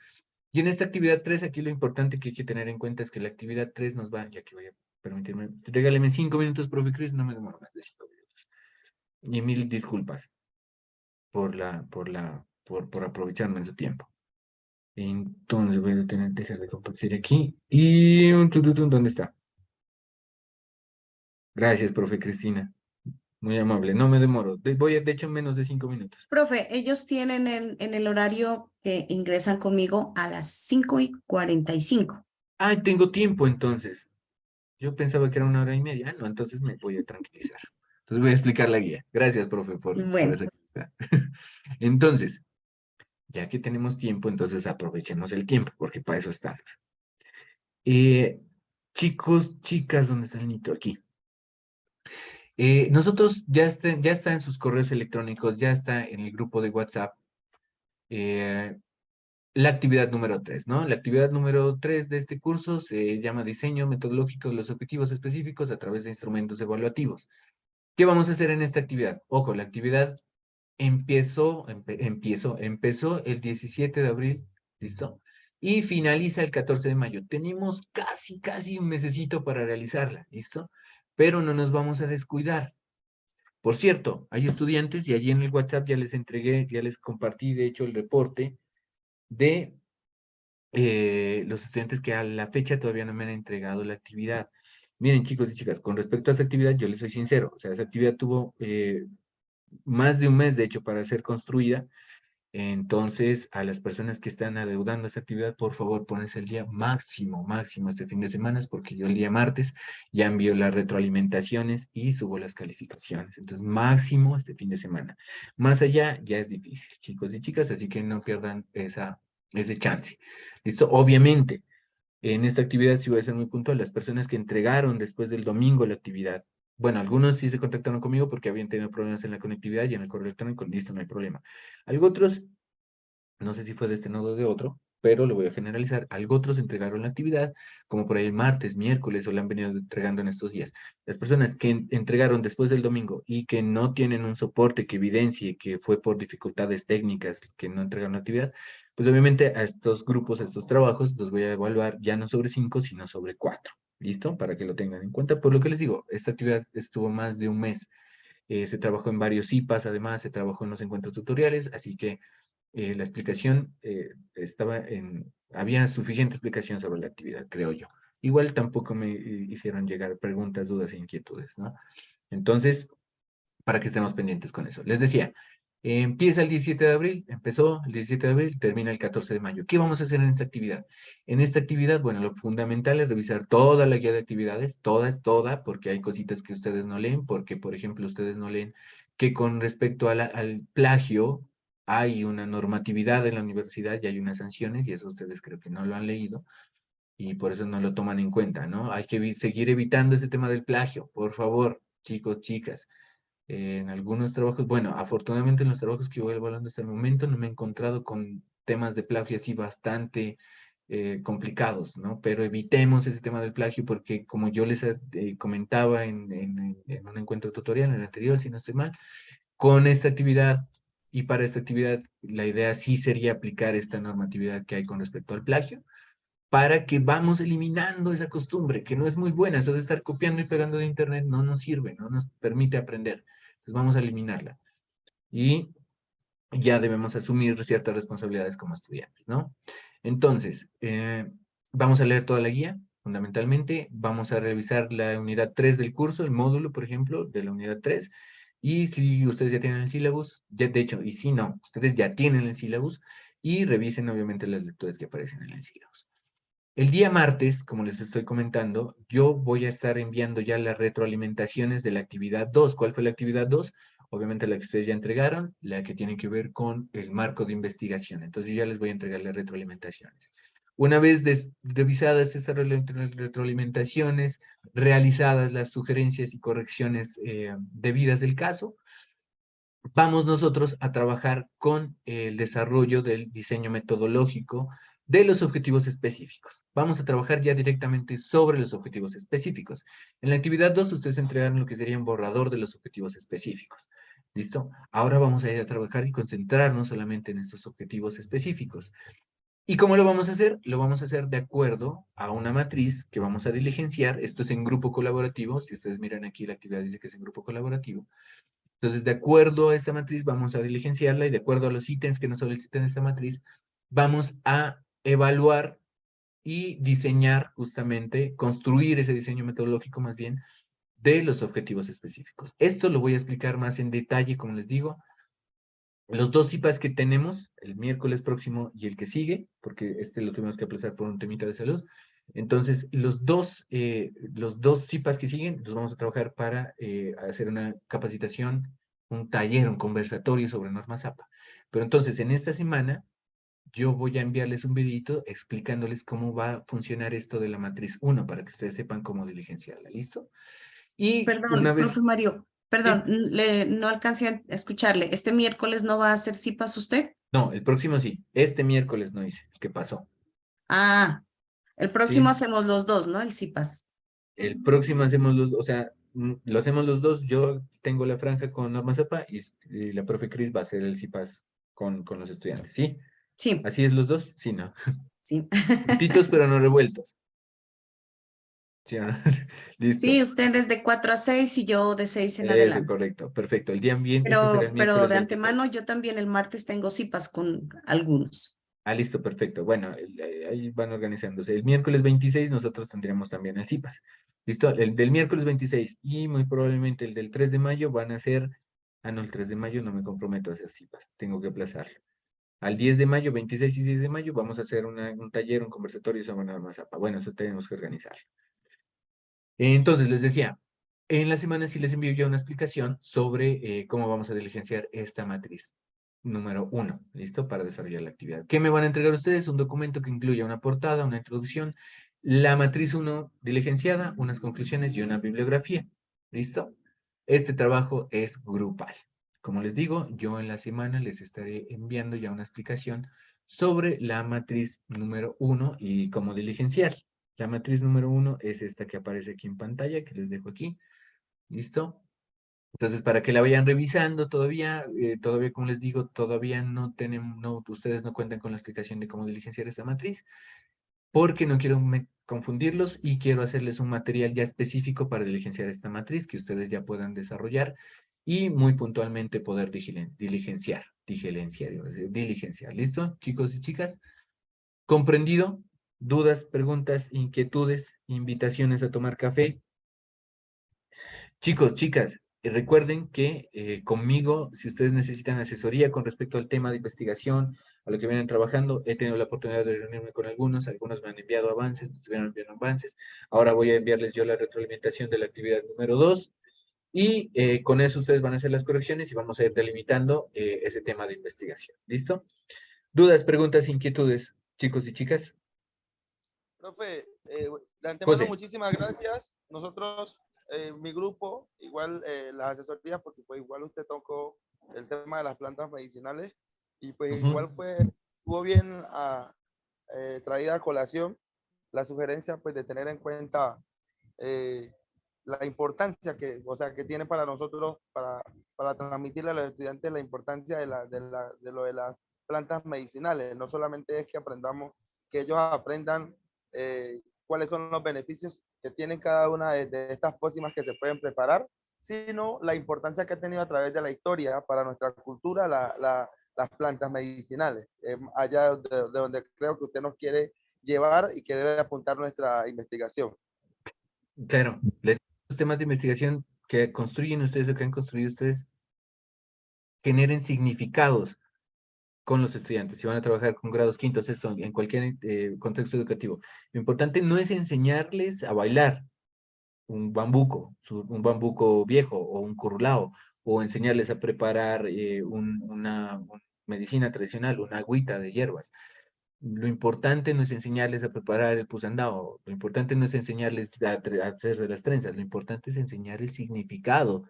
Y en esta actividad 3, aquí lo importante que hay que tener en cuenta es que la actividad 3 nos va, y aquí voy a permitirme, regáleme 5 minutos, profe Cris, no me demoro más de 5 minutos. Y mil disculpas por aprovecharme de su tiempo. Entonces voy a dejar de compartir aquí. Y ¿dónde está? Gracias, profe Cristina. Muy amable. No me demoro. Voy de hecho menos de 5 minutos. Profe, ellos tienen en el horario que ingresan conmigo a las 5:45. Ah, tengo tiempo entonces. Yo pensaba que era 1 hora y media. No, entonces me voy a tranquilizar. Entonces voy a explicar la guía. Gracias, profe, por Bueno, esa actividad. Entonces, ya que tenemos tiempo, entonces aprovechemos el tiempo, porque para eso estamos. Chicos, chicas, ¿dónde está el nitro? Aquí. Nosotros ya está en sus correos electrónicos, ya está en el grupo de WhatsApp, la actividad número 3, ¿no? La actividad número 3 de este curso se llama Diseño Metodológico de los Objetivos Específicos a través de instrumentos evaluativos. ¿Qué vamos a hacer en esta actividad? Ojo, la actividad empezó el 17 de abril, ¿listo? Y finaliza el 14 de mayo. Tenemos casi un mesecito para realizarla, ¿listo? Pero no nos vamos a descuidar. Por cierto, hay estudiantes y allí en el WhatsApp ya les entregué, ya les compartí, de hecho, el reporte de los estudiantes que a la fecha todavía no me han entregado la actividad. Miren, chicos y chicas, con respecto a esa actividad, yo les soy sincero, o sea, esa actividad tuvo más de un mes, de hecho, para ser construida. Entonces, a las personas que están adeudando esa actividad, por favor, pónganse el día máximo este fin de semana, porque yo el día martes ya envío las retroalimentaciones y subo las calificaciones. Entonces, máximo este fin de semana. Más allá ya es difícil, chicos y chicas, así que no pierdan ese chance. ¿Listo? Obviamente, en esta actividad sí voy a ser muy puntual. Las personas que entregaron después del domingo la actividad, bueno, algunos sí se contactaron conmigo porque habían tenido problemas en la conectividad y en el correo electrónico, listo, no hay problema. Algo otros, no sé si fue de este nodo o de otro, pero lo voy a generalizar. Algo otros entregaron la actividad, como por ahí el martes, miércoles, o la han venido entregando en estos días. Las personas que entregaron después del domingo y que no tienen un soporte que evidencie que fue por dificultades técnicas que no entregaron la actividad, pues obviamente a estos grupos, a estos trabajos, los voy a evaluar ya no sobre 5, sino sobre 4. ¿Listo? Para que lo tengan en cuenta. Por lo que les digo, esta actividad estuvo más de un mes. Se trabajó en varios IPAs, además se trabajó en los encuentros tutoriales, así que la explicación había suficiente explicación sobre la actividad, creo yo. Igual tampoco me hicieron llegar preguntas, dudas e inquietudes, ¿no? Entonces, para que estemos pendientes con eso. Les decía, empieza el 17 de abril, empezó el 17 de abril, termina el 14 de mayo. ¿Qué vamos a hacer en esta actividad? En esta actividad, bueno, lo fundamental es revisar toda la guía de actividades, toda, porque hay cositas que ustedes no leen, porque, por ejemplo, ustedes no leen que con respecto al plagio hay una normatividad en la universidad y hay unas sanciones, y eso ustedes creo que no lo han leído, y por eso no lo toman en cuenta, ¿no? Hay que seguir evitando ese tema del plagio, por favor, chicos, chicas. En algunos trabajos, bueno, afortunadamente en los trabajos que voy evaluando hasta el momento no me he encontrado con temas de plagio así bastante complicados, ¿no? Pero evitemos ese tema del plagio porque como yo les comentaba en un encuentro tutorial, en el anterior, si no estoy mal, con esta actividad y para esta actividad la idea sí sería aplicar esta normatividad que hay con respecto al plagio para que vamos eliminando esa costumbre que no es muy buena, eso de estar copiando y pegando de internet no nos sirve, no nos permite aprender. Entonces vamos a eliminarla. Y ya debemos asumir ciertas responsabilidades como estudiantes, ¿no? Entonces, vamos a leer toda la guía, fundamentalmente. Vamos a revisar la unidad 3 del curso, el módulo, por ejemplo, de la unidad 3. Y si ustedes ya tienen el sílabus, ya, de hecho, y si no, ustedes ya tienen el sílabus y revisen obviamente las lecturas que aparecen en el sílabus. El día martes, como les estoy comentando, yo voy a estar enviando ya las retroalimentaciones de la actividad 2. ¿Cuál fue la actividad 2? Obviamente la que ustedes ya entregaron, la que tiene que ver con el marco de investigación. Entonces yo ya les voy a entregar las retroalimentaciones. Una vez revisadas estas retroalimentaciones, realizadas las sugerencias y correcciones debidas del caso, vamos nosotros a trabajar con el desarrollo del diseño metodológico de los objetivos específicos. Vamos a trabajar ya directamente sobre los objetivos específicos. En la actividad 2 ustedes entregaron lo que sería un borrador de los objetivos específicos. ¿Listo? Ahora vamos a ir a trabajar y concentrarnos solamente en estos objetivos específicos. ¿Y cómo lo vamos a hacer? Lo vamos a hacer de acuerdo a una matriz que vamos a diligenciar. Esto es en grupo colaborativo. Si ustedes miran aquí, la actividad dice que es en grupo colaborativo. Entonces, de acuerdo a esta matriz, vamos a diligenciarla y de acuerdo a los ítems que nos solicitan esta matriz, vamos a evaluar y diseñar justamente, construir ese diseño metodológico más bien, de los objetivos específicos. Esto lo voy a explicar más en detalle, como les digo. Los dos CIPAs que tenemos, el miércoles próximo y el que sigue, porque este lo tuvimos que aplazar por un temita de salud. Entonces, los dos CIPAs que siguen, los vamos a trabajar para hacer una capacitación, un taller, un conversatorio sobre normas APA. Pero entonces, en esta semana, yo voy a enviarles un videito explicándoles cómo va a funcionar esto de la matriz 1, para que ustedes sepan cómo diligenciarla, ¿listo? Y una Perdón, vez... profe Mario, ¿Sí? perdón, no alcancé a escucharle. ¿Este miércoles no va a hacer CIPAS usted? No, el próximo sí. Este miércoles no hice. ¿Qué pasó? Ah, el próximo ¿Sí? hacemos los dos, ¿no? El CIPAS. El próximo hacemos o sea, lo hacemos los dos. Yo tengo la franja con normas APA y la profe Cris va a hacer el CIPAS con los estudiantes, ¿sí? Sí, ¿Así es los dos? Sí, ¿no? sí. Juntitos pero no revueltos. ¿Sí o no? Listo. Sí, usted desde 4 a 6 y yo de 6 en Eso, adelante. correcto. Perfecto. El día bien, ese será el Pero miércoles de 26. antemano yo también el martes tengo CIPAS con algunos. Ah, listo, perfecto. Bueno, ahí van organizándose. El miércoles 26 nosotros tendremos también el CIPAS. ¿Listo? El del miércoles 26 y muy probablemente el del 3 de mayo van a ser... Ah, no, el 3 de mayo no me comprometo a hacer CIPAS. Tengo que aplazarlo. Al 10 de mayo, 26 y 10 de mayo, vamos a hacer un taller, un conversatorio sobre normas APA. Bueno, eso tenemos que organizar. Entonces, les decía, en la semana sí les envío ya una explicación sobre cómo vamos a diligenciar esta matriz número 1, ¿listo? Para desarrollar la actividad. ¿Qué me van a entregar ustedes? Un documento que incluya una portada, una introducción, la matriz 1 diligenciada, unas conclusiones y una bibliografía, ¿listo? Este trabajo es grupal. Como les digo, yo en la semana les estaré enviando ya una explicación sobre la matriz número 1 y cómo diligenciar. La matriz número 1 es esta que aparece aquí en pantalla, que les dejo aquí. ¿Listo? Entonces, para que la vayan revisando todavía, como les digo, todavía no tenemos, ustedes no cuentan con la explicación de cómo diligenciar esta matriz, porque no quiero confundirlos y quiero hacerles un material ya específico para diligenciar esta matriz que ustedes ya puedan desarrollar y muy puntualmente poder diligenciar. ¿Listo, chicos y chicas? ¿Comprendido? ¿Dudas, preguntas, inquietudes, invitaciones a tomar café? Chicos, chicas, recuerden que conmigo, si ustedes necesitan asesoría con respecto al tema de investigación, a lo que vienen trabajando, he tenido la oportunidad de reunirme con algunos me han enviado avances, me estuvieron enviando avances, ahora voy a enviarles yo la retroalimentación de la actividad número 2, y con eso ustedes van a hacer las correcciones y vamos a ir delimitando ese tema de investigación. ¿Listo? ¿Dudas, preguntas, inquietudes, chicos y chicas? Profe, de antemano, José. muchísimas gracias. Nosotros, mi grupo, igual las asesorías, porque pues igual usted tocó el tema de las plantas medicinales y pues igual estuvo bien traída a colación la sugerencia pues de tener en cuenta la importancia que, o sea, que tiene para nosotros, para transmitirle a los estudiantes la importancia de lo de las plantas medicinales. No solamente es que aprendamos, que ellos aprendan cuáles son los beneficios que tienen cada una de estas pócimas que se pueden preparar, sino la importancia que ha tenido a través de la historia para nuestra cultura las plantas medicinales, allá de donde creo que usted nos quiere llevar y que debe apuntar nuestra investigación. Claro, los temas de investigación que construyen ustedes o que han construido ustedes generen significados con los estudiantes. Si van a trabajar con grados quinto, sexto, en cualquier contexto educativo. Lo importante no es enseñarles a bailar un bambuco viejo o un curulao, o enseñarles a preparar una medicina tradicional, una agüita de hierbas. Lo importante no es enseñarles a preparar el pusandao, lo importante no es enseñarles a hacer de las trenzas, lo importante es enseñar el significado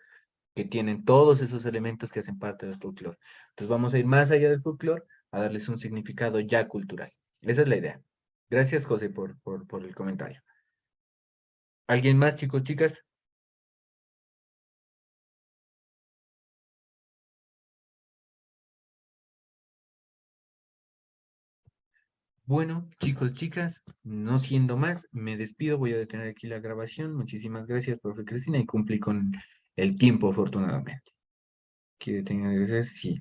que tienen todos esos elementos que hacen parte del folclore. Entonces vamos a ir más allá del folclore, a darles un significado ya cultural. Esa es la idea. Gracias, José, por el comentario. ¿Alguien más, chicos, chicas? Bueno, chicos, chicas, no siendo más, me despido, voy a detener aquí la grabación. Muchísimas gracias, profe Cristina, y cumplí con el tiempo, afortunadamente. ¿Quiere tener que decir? Sí.